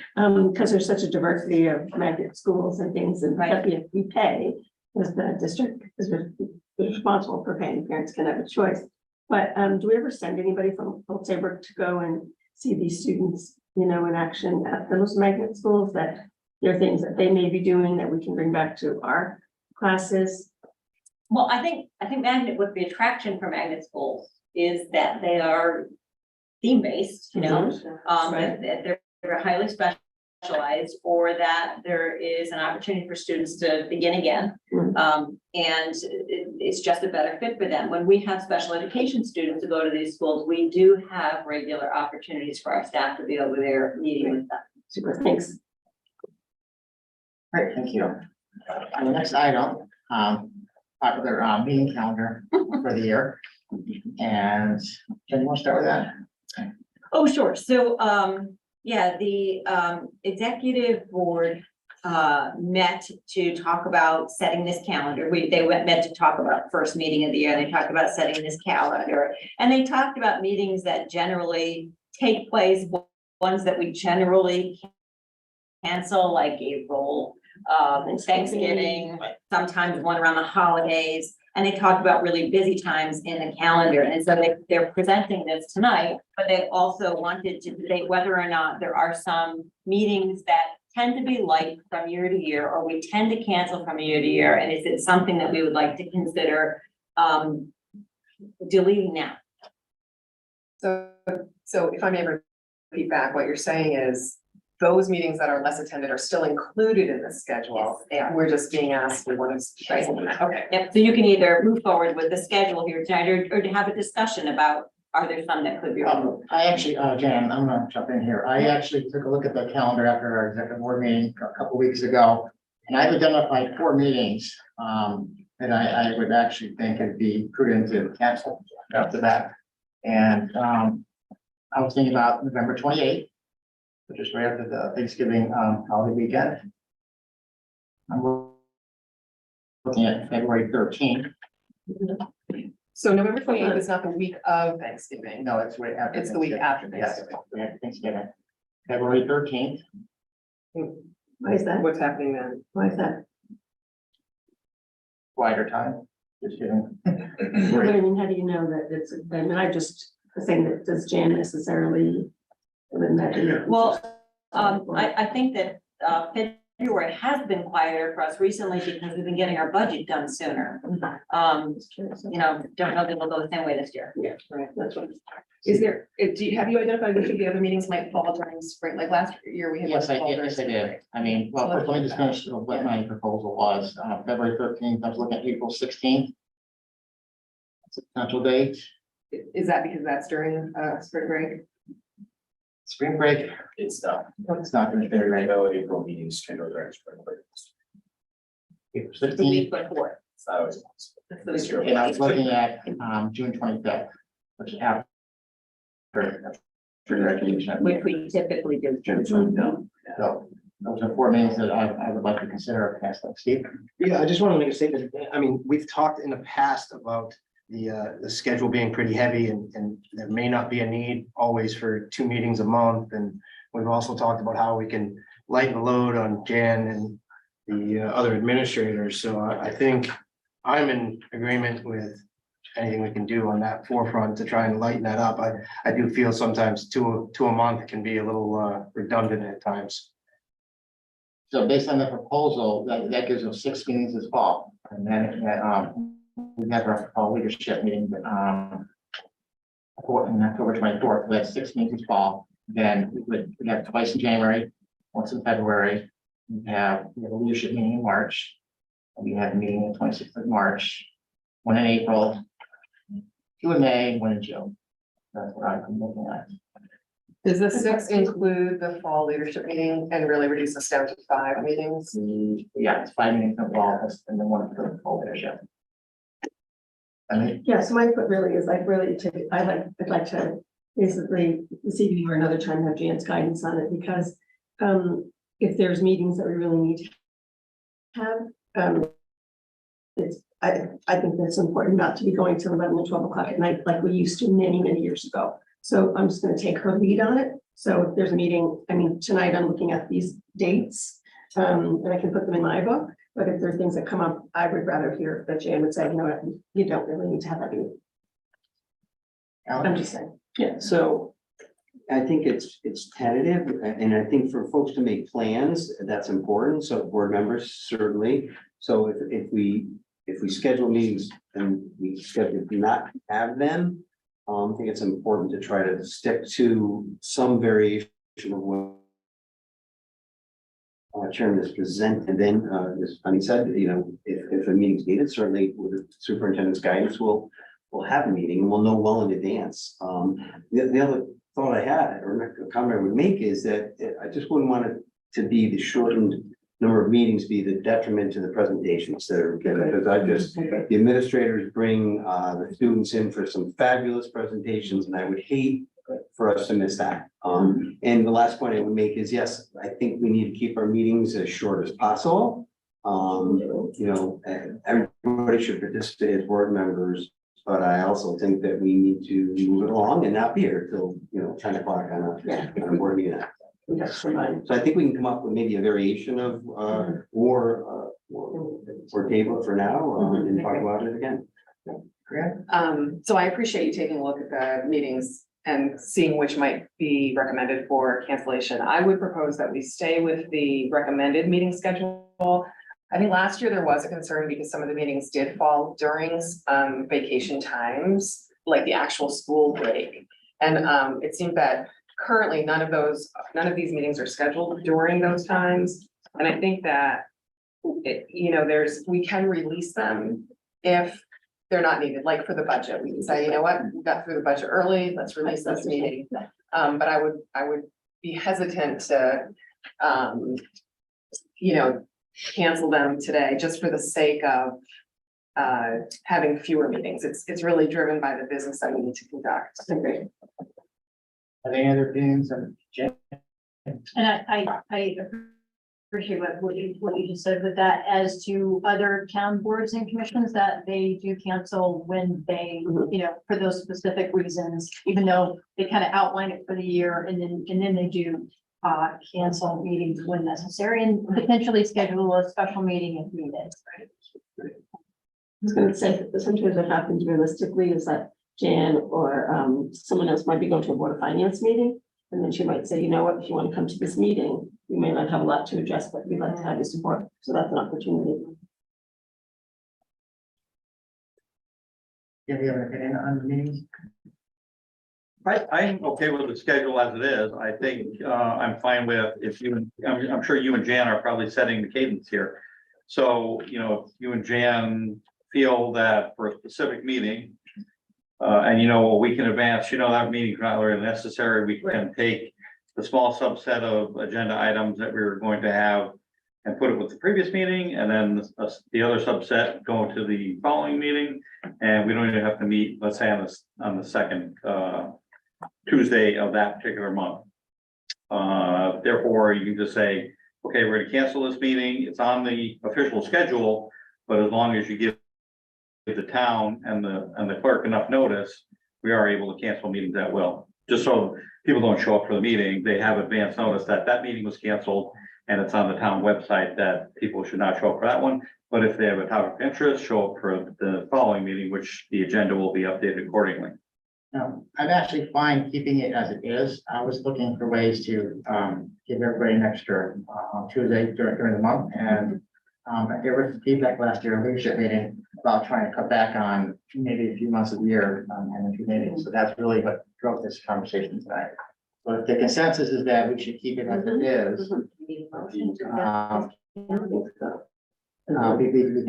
because there's such a diversity of magnet schools and things, and Right. we pay, as the district is responsible for paying, parents can have a choice. But do we ever send anybody from Old Saybrook to go and see these students, you know, in action at those magnet schools, that there are things that they may be doing that we can bring back to our classes? Well, I think magnet, what the attraction for magnet schools is that they are theme-based, you know, Right. that they're highly specialized, or that there is an opportunity for students to begin again. Mhm. And it's just a better fit for them. When we have special education students who go to these schools, we do have regular opportunities for our staff to be over there meeting with them. Super, thanks. Great, thank you. On the next item, popular meeting calendar for the year. And Jen, you want to start with that? Oh, sure. So, yeah, the executive board met to talk about setting this calendar. They met to talk about first meeting of the year. They talked about setting this calendar. And they talked about meetings that generally take place, ones that we generally cancel, like April, Thanksgiving, sometimes one around the holidays. And they talked about really busy times in the calendar. And so they're presenting this tonight, but they also wanted to debate whether or not there are some meetings that tend to be light from year to year, or we tend to cancel from year to year. And is it something that we would like to consider deleting now? So if I may repeat back, what you're saying is those meetings that are less attended are still included in the schedule. And we're just being asked, we want to. Okay. Yep, so you can either move forward with the schedule here tonight or to have a discussion about, are there some that could be removed? I actually, Jan, I'm gonna jump in here. I actually took a look at the calendar after our executive board meeting a couple weeks ago. And I've identified 4 meetings that I would actually think it'd be prudent to cancel after that. And I was thinking about November 28th, which is right after the Thanksgiving holiday weekend. I'm looking at February 13th. So November 28th is not the week of Thanksgiving. No, it's right after. It's the week after Yes, Thanksgiving. we have Thanksgiving. February 13th. Why is that? What's happening then? Why is that? Quieter time. Just kidding. No, but I mean, how do you know that it's, I mean, I just saying that, does Jan necessarily? Well, I think that February has been quieter for us recently because we've been getting our budget done sooner. You know, don't know that it'll go the same way this year. Yeah, right, that's what. Is there, have you identified which of the other meetings might fall during spring? Like last year, we had. Yes, one I fall did, during yes, I spring. did. I mean, well, first, let me just finish what my proposal was. February 13th, I was looking at April 16th. It's a potential date. Is that because that's during spring break? Spring break, It's not. it's not gonna be very right. No April meetings can go during spring break. April The 16th, week before. It's not always possible. That's the week and I was before. looking at June 25th, which is after. For graduation. Which we typically do. So those are 4 meetings that I would like to consider. Pass that, Steve. Yeah, I just want to make a statement. I mean, we've talked in the past about the schedule being pretty heavy and there may not be a need always for 2 meetings a month. And we've also talked about how we can lighten the load on Jan and the other administrators. So I think I'm in agreement with anything we can do on that forefront to try and lighten that up. I do feel sometimes two a month can be a little redundant at times. So based on the proposal, that gives us 6 meetings this fall. And then we have our fall leadership meeting on October 24th. We have 6 meetings this fall. Then we have twice in January, once in February. We have a leadership meeting in March. And we have a meeting on the 26th of March, 1 in April, 2 in May, 1 in June. That's what I'm looking at. Does the 6 include the fall leadership meeting and really reduce us down to 5 meetings? Yeah, it's 5 meetings in fall and then 1 for the full leadership. I mean, Yeah, so my input really is like really to, I'd like to basically this evening or another time have Jan's guidance on it because if there's meetings that we really need to have, I think that's important not to be going till 11 and 12 o'clock at night like we used to many, many years ago. So I'm just gonna take her lead on it. So if there's a meeting, I mean, tonight I'm looking at these dates and I can put them in my book. But if there are things that come up, I would rather hear that Jan would say, you know what, you don't really need to have that meeting. I'm just saying. Yeah, so I think it's tentative, and I think for folks to make plans, that's important, so board members certainly. So if we schedule meetings and we schedule to not have them, I think it's important to try to stick to some variation of what chairman is presented, and then as Honey said, you know, if if a meeting's needed, certainly with the superintendent's guidance, we'll have a meeting and we'll know well in advance. The other thought I had, or a comment I would make is that I just wouldn't want it to be the shortened number of meetings be the detriment to the presentations that are given, because the administrators bring the students in for some fabulous presentations, and I would hate for us to miss that. And the last point I would make is, yes, I think we need to keep our meetings as short as possible. Everybody should participate as board members, but I also think that we need to move it along and not be here till, 10 o'clock on a board meeting. So I think we can come up with maybe a variation of, or table it for now, and talk about it again. So I appreciate you taking a look at the meetings and seeing which might be recommended for cancellation. I would propose that we stay with the recommended meeting schedule. I think last year there was a concern because some of the meetings did fall during vacation times, like the actual school break. And it seemed that currently none of these meetings are scheduled during those times. And I think that we can release them if they're not needed, like for the budget, we can say, you know what, we got through the budget early, let's release this meeting. But I would be hesitant to, cancel them today just for the sake of having fewer meetings. It's really driven by the business that we need to conduct. Are there any other opinions on Jen? And I appreciate what you just said with that, as to other town boards and commissions, that they do cancel when they, for those specific reasons, even though they kind of outline it for the year, and then they do cancel meetings when necessary and potentially schedule a special meeting if needed. I was gonna say, sometimes what happens realistically is that Jan or someone else might be going to a board of finance meeting. And then she might say, you know what, if you want to come to this meeting, we may not have a lot to address, but we'd like to have your support. So that's an opportunity. Do you have an opinion on the meetings? I'm okay with the schedule as it is. I think I'm fine with I'm sure you and Jan are probably setting the cadence here. So, if you and Jan feel that for a specific meeting, and a week in advance, that meeting's not really necessary, we can take the small subset of agenda items that we were going to have and put it with the previous meeting, and then the other subset go to the following meeting, and we don't even have to meet, let's say, on the second Tuesday of that particular month. Therefore, you can just say, okay, we're gonna cancel this meeting, it's on the official schedule, but as long as you give the town and the clerk enough notice, we are able to cancel meetings at will. Just so people don't show up for the meeting, they have advance notice that meeting was canceled, and it's on the town website that people should not show up for that one. But if they have a topic of interest, show up for the following meeting, which the agenda will be updated accordingly. No, I'm actually fine keeping it as it is. I was looking for ways to give everybody an extra Tuesday during the month, and there was feedback last year, leadership meeting, about trying to cut back on maybe a few months of the year and a few meetings. So that's really what drove this conversation tonight. But the consensus is that we should keep it as it is. We can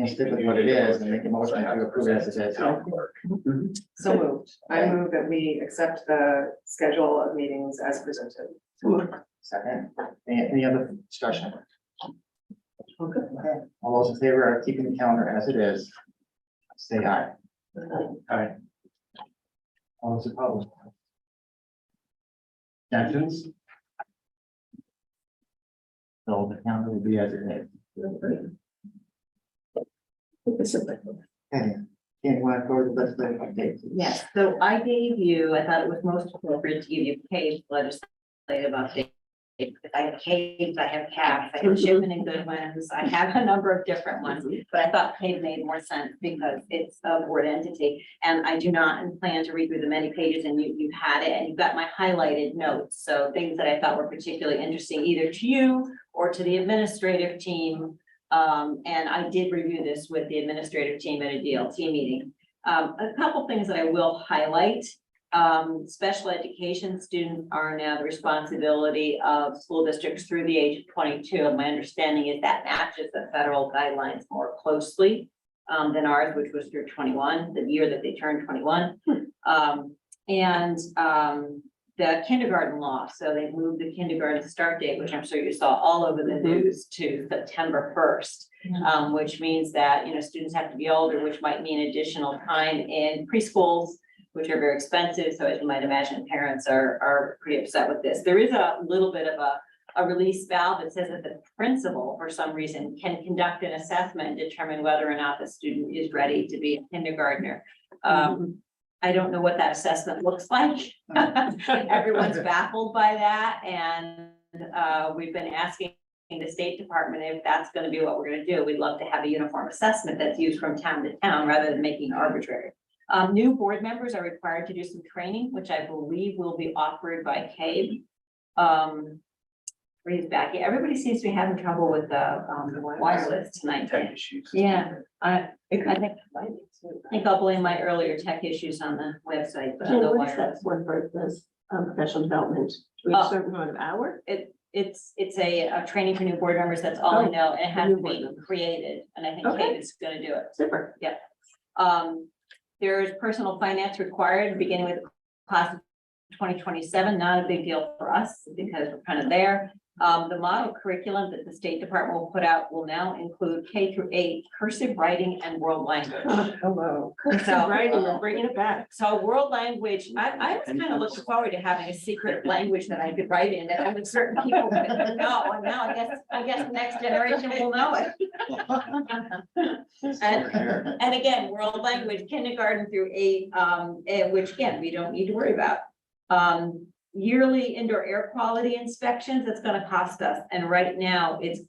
stick with what it is and make a motion to approve it as it is. So moved. I move that we accept the schedule of meetings as presented. Second, any other discussion? Okay, all those in favor of keeping the calendar as it is, say aye. Aye. All those opposed? Abstentions? So the calendar will be as it is. Okay, you want to go to the legislative updates? Yes, so I thought it was most appropriate to give you Kate's legislative update. I have Kate, I have CAF, I have Shipman and Goodwin's, I have a number of different ones, but I thought Kate made more sense because it's a board entity. And I do not plan to read through the many pages, and you've had it and you've got my highlighted notes. So things that I thought were particularly interesting, either to you or to the administrative team. And I did review this with the administrative team at a DLT meeting. A couple things that I will highlight. Special education students are now the responsibility of school districts through the age of 22. And my understanding is that matches the federal guidelines more closely. than ours, which was through 21, the year that they turned 21. The kindergarten law, so they moved the kindergarten start date, which I'm sure you saw all over the news, to September 1st. Which means that, you know, students have to be older, which might mean additional time in preschools, which are very expensive. So as you might imagine, parents are pretty upset with this. There is a little bit of a release valve that says that the principal, for some reason, can conduct an assessment and determine whether or not the student is ready to be a kindergartner. I don't know what that assessment looks like. Everyone's baffled by that, and we've been asking the State Department if that's going to be what we're going to do. We'd love to have a uniform assessment that's used from town to town rather than making it arbitrary. New board members are required to do some training, which I believe will be offered by CABE. Reads back. Yeah, everybody seems to be having trouble with the wireless tonight. Tech issues. Yeah, I think I'll blame my earlier tech issues on the website, but Jane, the what is that wireless. one for this professional development? Do we have a certain amount of hour? It's a training for new board members. That's all I know. And it has New to board be members. created, and I think Okay. Kate is gonna do it. Super. There's personal finance required, beginning with class of 2027, not a big deal for us because we're kind of there. The model curriculum that the State Department will put out will now include K-8 cursive writing and world language. Hello. So- Cursive writing, we're bringing it back. So world language, I was kind of looking forward to having a secret language that I could write in that only certain people would know. And now I guess the next generation will know it. And again, world language, kindergarten through 8, which again, we don't need to worry about. Yearly indoor air quality inspections, it's gonna cost us. And right now, it's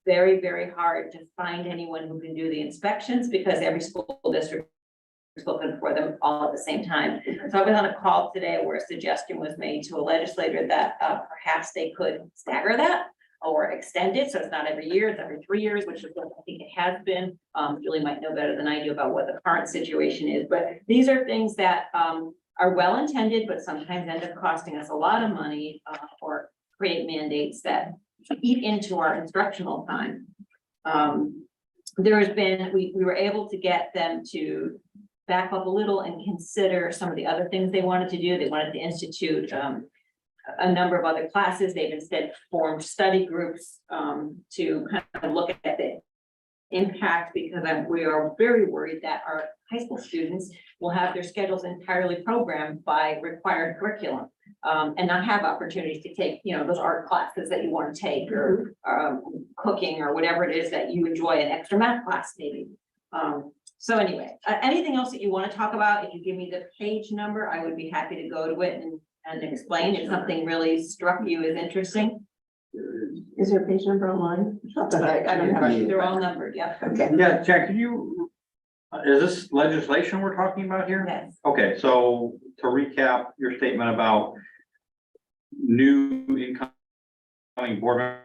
very, very hard to find anyone who can do the inspections because every school district is looking for them all at the same time. So I was on a call today where a suggestion was made to a legislator that perhaps they could stagger that or extend it, so it's not every year, it's every 3 years, which is what I think it has been. Julie might know better than I do about what the current situation is, but these are things that are well-intended, but sometimes end up costing us a lot of money or create mandates that eat into our instructional time. There has been, we were able to get them to back up a little and consider some of the other things they wanted to do. They wanted to institute a number of other classes. They've instead formed study groups to kind of look at the impact, because we are very worried that our high school students will have their schedules entirely programmed by required curriculum and not have opportunities to take, you know, those art classes that you want to take, or cooking, or whatever it is that you enjoy, an extra math class maybe. So anyway, anything else that you want to talk about, if you give me the page number, I would be happy to go to it and explain if something really struck you as interesting. Is there a page number online? I don't have it. They're all numbered, yeah. Okay. Yeah, Jack, could you, is this legislation we're talking about here? Yes. Okay, so to recap your statement about new incoming board members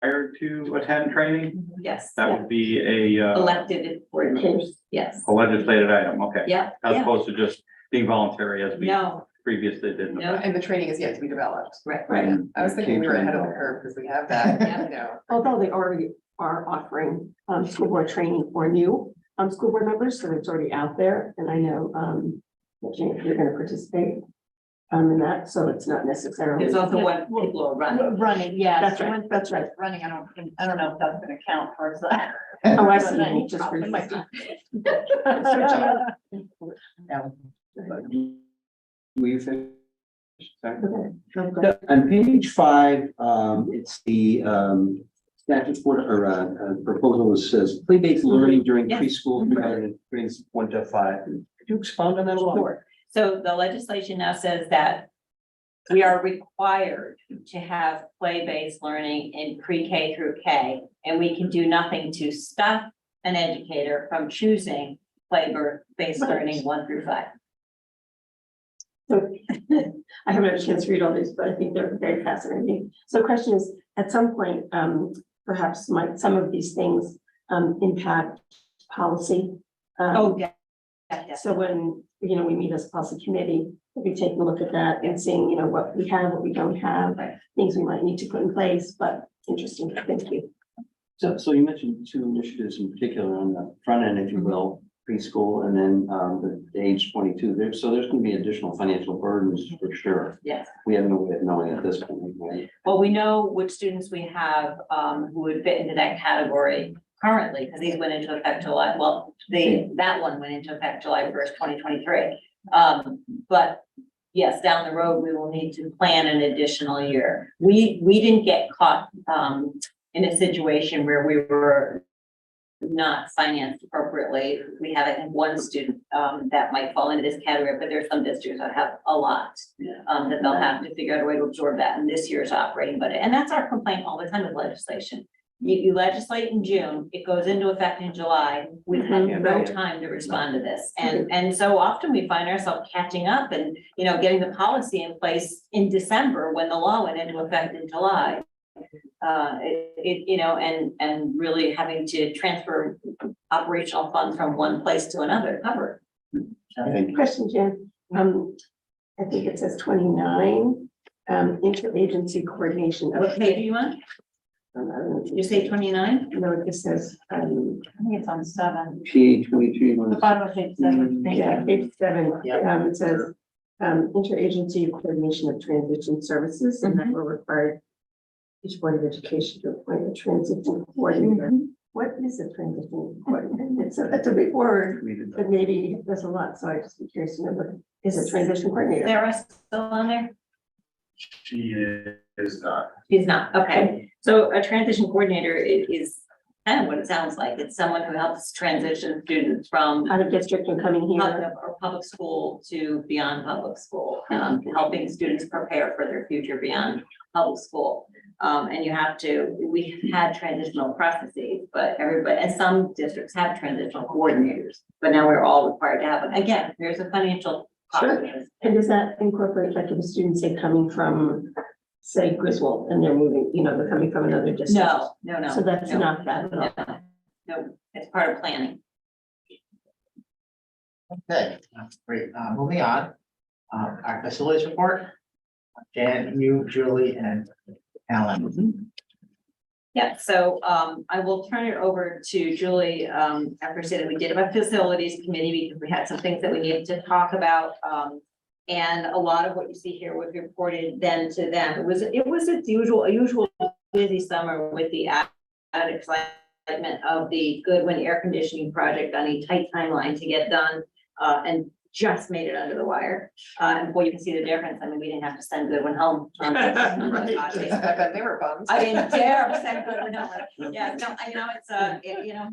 required to attend training, Yes. that would be a Elected board members, yes. a legislated item, okay. Yeah, As yeah. opposed to just being voluntary as we No, previously did. in the No. past. And the training is yet to be developed. right. I was thinking we were ahead of the curve because we have that, you know. Although they already are offering school board training for new school board members, so it's already out there, and I know Jane, you're gonna participate in that, so it's not necessarily. There's also what people are running. Running, yeah. That's so right, when that's right. Running, I don't know if that's gonna count towards that. Oh, I see, just for. We finish? Sorry. Okay. On page 5, it's the statute for, or proposal that says play-based learning during Yes. preschool, kindergarten, and grades 1 to 5. Could you expound on that a little? Sure. So the legislation now says that we are required to have play-based learning in pre-K through K, and we can do nothing to stop an educator from choosing play-based learning 1 through 5. So I haven't had a chance to read all these, but I think they're very fascinating. So the question is, at some point, perhaps might some of these things impact policy? Yeah. So when, you know, we meet as a policy committee, we'll be taking a look at that and seeing, you know, what we have, what we don't have, Right. things we might need to put in place, but interesting, thank you. So you mentioned two initiatives in particular on the front end, if you will, preschool and then the age 22. There's gonna be additional financial burdens for sure. Yes. We have no way of knowing at this point, right? Well, we know which students we have who would fit into that category currently, because these went into effect July, well, that one went into effect July 1st, 2023. But yes, down the road, we will need to plan an additional year. We didn't get caught in a situation where we were not financed appropriately. We have, I think, one student that might fall into this category, but there are some districts that have a lot that they'll have to figure out a way to absorb that in this year's operating budget. And that's our complaint all the time with legislation. You legislate in June, it goes into effect in July. We've had no time to respond to this. And so often we find ourselves catching up and, getting the policy in place in December when the law went into effect in July. And really having to transfer operational funds from one place to another to cover it. Question, Jen. I think it says 29, interagency coordination. What page do you want? Did you say 29? No, it just says, I think it's on 7. P 23. The bottom of page 7. yeah, page 7. Yeah. It says, interagency coordination of transition services, and that will require each Board of Education to appoint a transition coordinator. What is a transition coordinator? That's a big word, but maybe there's a lot, so I just be curious to know what is a transition coordinator? Sarah still on there? She is not. She's not, okay. So a transition coordinator is kind of what it sounds like. It's someone who helps transition students from Out of district and coming here. public school to beyond public school, helping students prepare for their future beyond public school. And we've had transitional processes, but everybody, and some districts have transitional coordinators, but now we're all required to have them. Again, there's a financial cost. Sure. And does that incorporate, like, if a student say coming from, say, Griswold, and they're moving, they're coming from another district? No. So that's no, not that at all. No, it's part of planning. Okay, great. Moving on. Our facilities report. Jan, you, Julie, and Alan. Yeah, so I will turn it over to Julie after saying that we did have a facilities committee because we had some things that we needed to talk about. And a lot of what you see here was reported then to them. It was a usual busy summer with the added excitement of the Goodwin air conditioning project on a tight timeline to get done and just made it under the wire. And boy, you can see the difference. I mean, we didn't have to send Goodwin home. I bet they were bummed. I didn't dare send Goodwin home. Yeah, no,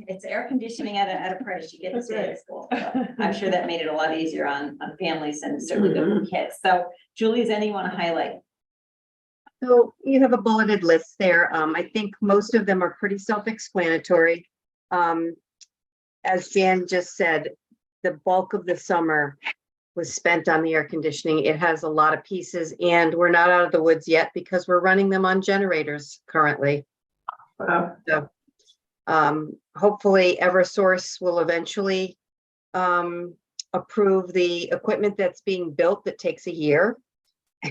it's air conditioning at a price. You get to stay at school. So I'm sure that made it a lot easier on families and certainly good for kids. So Julie, is anyone want to highlight? So you have a bulleted list there. I think most of them are pretty self-explanatory. As Jan just said, the bulk of the summer was spent on the air conditioning. It has a lot of pieces and we're not out of the woods yet because we're running them on generators currently. So hopefully Eversource will eventually approve the equipment that's being built that takes a year.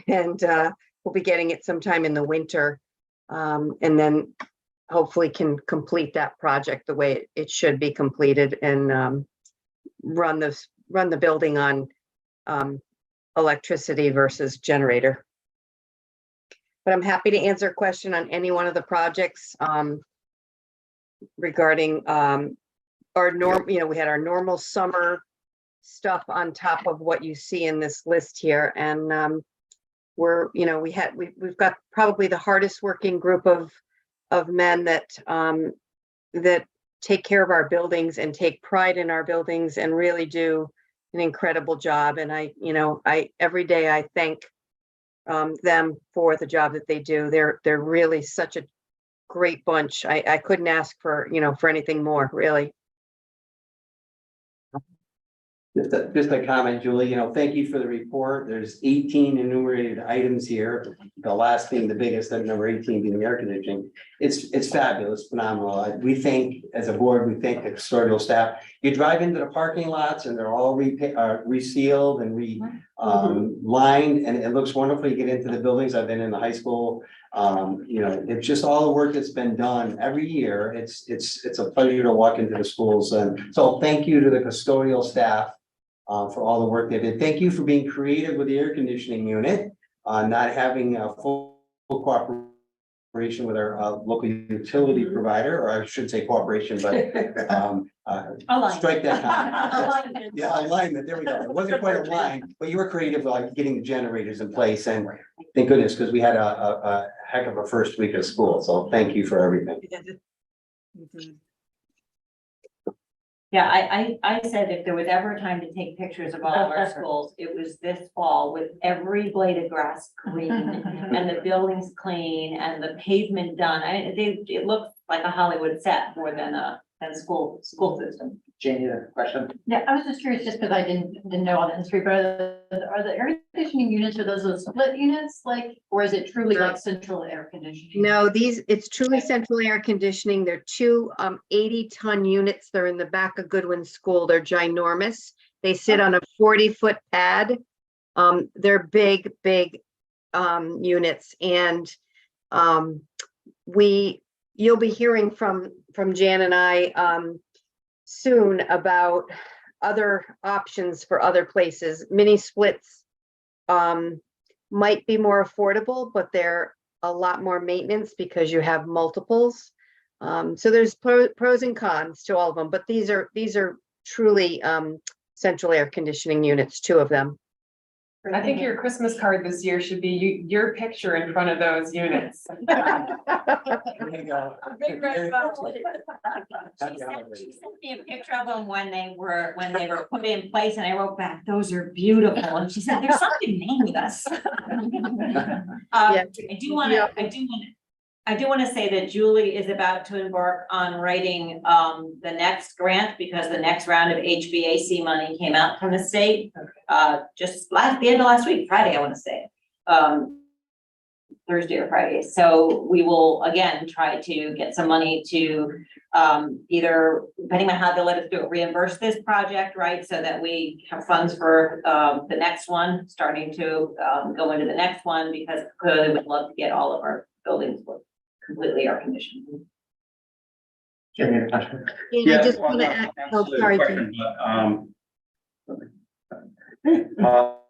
And we'll be getting it sometime in the winter. And then hopefully can complete that project the way it should be completed and run the building on electricity versus generator. But I'm happy to answer a question on any one of the projects regarding we had our normal summer stuff on top of what you see in this list here. And we've got probably the hardest working group of men that take care of our buildings and take pride in our buildings and really do an incredible job. And I every day I thank them for the job that they do. They're really such a great bunch. I couldn't ask for anything more, really. Just a comment, Julie, thank you for the report. There's 18 enumerated items here. The last thing, the biggest, number 18 being the air conditioning. It's fabulous, phenomenal. We think, as a board, we thank the custodial staff. You drive into the parking lots and they're all resealed and lined, and it looks wonderful. You get into the buildings. I've been in the high school You know, it's just all the work that's been done every year. It's a pleasure to walk into the schools. And so thank you to the custodial staff for all the work they did. Thank you for being creative with the air conditioning unit, not having a full cooperation with our local utility provider, or I should say cooperation, but strike that comment. Yeah, alignment, there we go. It wasn't quite a line, but you were creative, like getting the generators in place, and thank goodness, because we had a heck of a first week of school, so thank you for everything. Yeah, I said if there was ever a time to take pictures of all of our schools, it was this fall with every blade of grass green and the buildings clean and the pavement done. It looks like a Hollywood set more than a school system. Jane, a question? Yeah, I was just curious, just because I didn't know all the history, but are the air conditioning units, are those split units like, or is it truly like central air conditioning? No, it's truly central air conditioning. They're two 80-ton units. They're in the back of Goodwin School. They're ginormous. They sit on a 40-foot pad. They're big units, and you'll be hearing from Jan and I soon about other options for other places. Mini splits might be more affordable, but they're a lot more maintenance because you have multiples. So there's pros and cons to all of them, but these are truly central air conditioning units, two of them. I think your Christmas card this year should be your picture in front of those units. She sent me a picture of them when they were put in place, and I wrote back, "Those are beautiful." And she said, "There's something named with us." I do want to say that Julie is about to embark on writing the next grant, because the next round of HVAC money came out from the state just the end of last week, Friday, I want to say. Thursday or Friday. So we will again try to get some money to either, depending on how they let us do it, reimburse this project, right? So that we have funds for the next one, starting to go into the next one, because clearly we'd love to get all of our buildings completely air conditioned. And I just want to add, oh, sorry, Jim.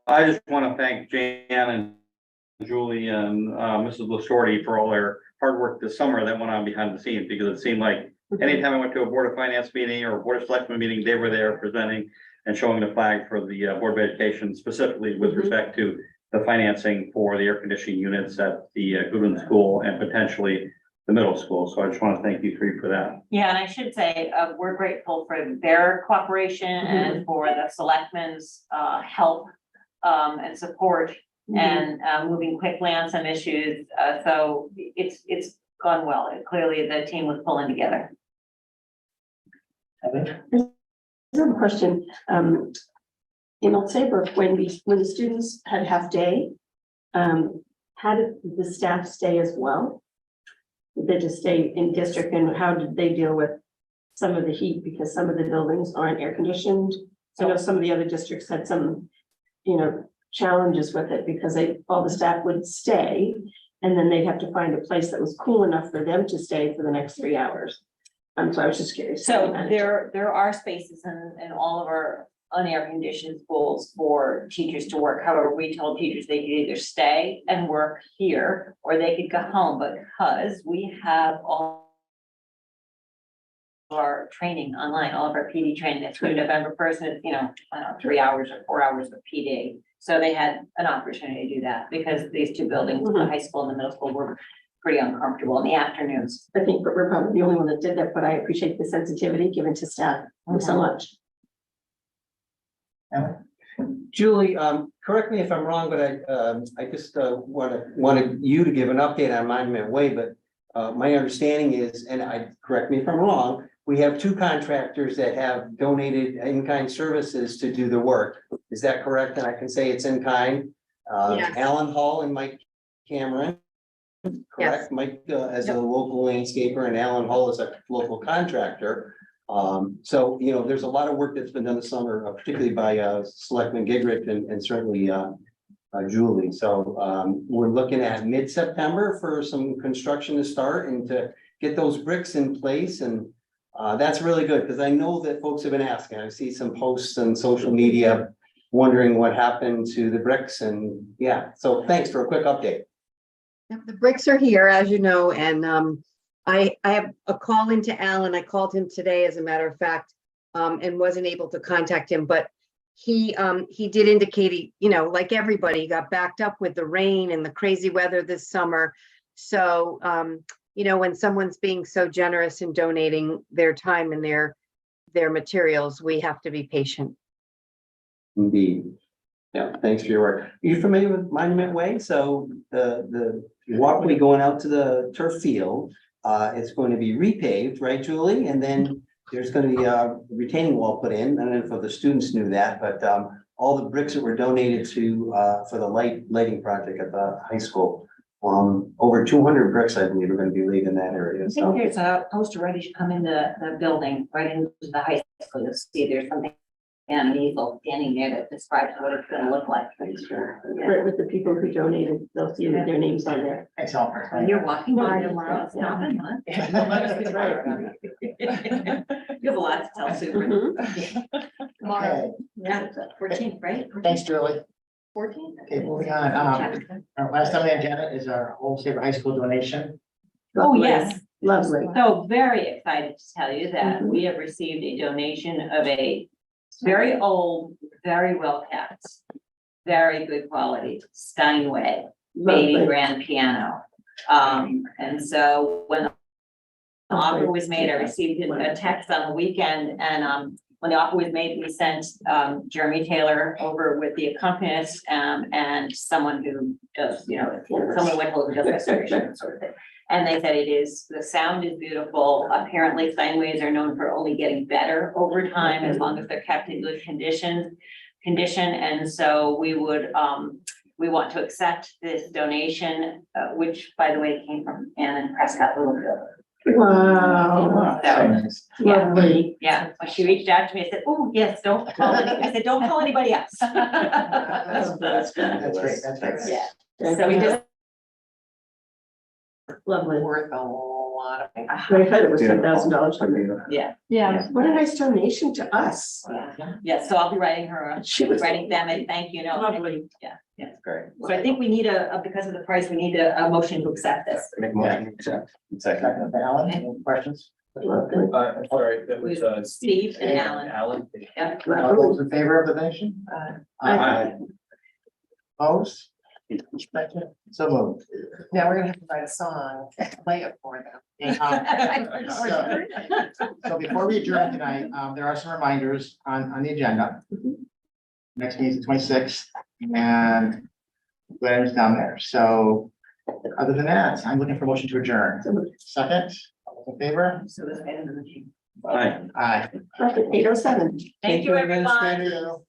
I just want to thank Jan and Julie and Mrs. Lasorti for all their hard work this summer that went on behind the scenes, because it seemed like anytime I went to a Board of Finance meeting or a Board of Selectmen meeting, they were there presenting and showing the flag for the Board of Education, specifically with respect to the financing for the air conditioning units at the Goodwin School and potentially the middle school. So I just want to thank you three for that. Yeah, and I should say, we're grateful for their cooperation and for the selectmen's help and support and moving quickly on some issues. So it's gone well. Clearly the team was pulling together. I have a question. In Old Saybrook, when the students had half day, how did the staff stay as well? Did they just stay in district, and how did they deal with some of the heat, because some of the buildings aren't air conditioned? I know some of the other districts had some, challenges with it, because all the staff would stay and then they'd have to find a place that was cool enough for them to stay for the next 3 hours. So I was just curious. So there are spaces in all of our unair conditioned schools for teachers to work. However, we told teachers they could either stay and work here or they could go home, because we have all our training online, all of our PD training that's through November 1st, 3 hours or 4 hours of PD. So they had an opportunity to do that, because these two buildings, the high school and the middle school, were pretty uncomfortable in the afternoons. I think we're probably the only one that did that, but I appreciate the sensitivity given to staff so much. Julie, correct me if I'm wrong, but I just wanted you to give an update on Monument Way, but my understanding is, and correct me if I'm wrong, we have two contractors that have donated in-kind services to do the work. Is that correct? And I can say it's in kind. Yes. Alan Hall and Mike Cameron. Correct? Yes. Mike as a local landscaper, and Alan Hall is a local contractor. So, there's a lot of work that's been done this summer, particularly by Selectman Gigrich and certainly Julie. So we're looking at mid-September for some construction to start and to get those bricks in place. And that's really good because I know that folks have been asking. I see some posts on social media wondering what happened to the bricks. And yeah, so thanks for a quick update. Yep, the bricks are here, as you know, and I have a call into Alan. I called him today, as a matter of fact, and wasn't able to contact him, but he did indicate he, you know, like everybody, got backed up with the rain and the crazy weather this summer. So you know, when someone's being so generous in donating their time and their materials, we have to be patient. Indeed. Yeah, thanks for your work. Are you familiar with Monument Way? So the walkway going out to the turf field, it's going to be repaved, right, Julie? And then there's going to be a retaining wall put in. I don't know if the students knew that, but all the bricks that were donated to for the lighting project at the high school, over 200 bricks, I believe, are going to be laid in that area. I think So there's a poster ready to come in the building, right into the high school. You'll see there's something and an eagle standing there that describes what it's gonna look like. Right, with the people who donated, they'll see their names on there. Thanks, all. When you're walking by tomorrow, it's not been fun. You have a lot to tell, Sue. Mhm. Okay, Yeah, 14th, right? thanks, Julie. 14th. Okay, moving on. Our last on the agenda is our Old Saybrook High School donation. Oh, Lovely. yes. Lovely. So very excited to tell you that we have received a donation of a very old, very well kept, very good quality Steinway baby Lovely. grand piano. And so when the offer was made, I received a text on the weekend, and when the offer was made, we sent Jeremy Taylor over with the accompanist and someone who does, you know, someone went over does restoration sort of thing. And they said the sound is beautiful. Apparently Steinways are known for only getting better over time as long as they're kept in good condition. And so we would, we want to accept this donation, which by the way, came from Ann Prescott Littlefield. Wow. So nice. Lovely. Yeah, when she reached out to me, I said, oh, yes, don't call I said, don't call anybody else. That's good. That's great, that's great. Yeah, so we just. Lovely. Worth a lot of. I heard it was $10,000 for me. Yeah, Yeah. What a nice donation to us. yeah, so I'll be writing her, She was writing them a thank you note. lovely. Yeah, great. so I think we need because of the price, we need a motion to accept this. Make motion to accept. Second, Alan, any questions? Lovely. I'm sorry, that was Steve and Alan. Alan. Yeah. All those in favor of the donation? Aye. Opposed? So moved. Now we're gonna have to write a song, play it for them. So before we adjourn tonight, there are some reminders on the agenda. Next meeting is the 26th, and letters down there. So other than that, I'm looking for motion to adjourn. Second, all those in favor? So this item of the team. Bye. Aye. Perfect, 8:07. Thank you, everyone.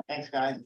Thanks, guys.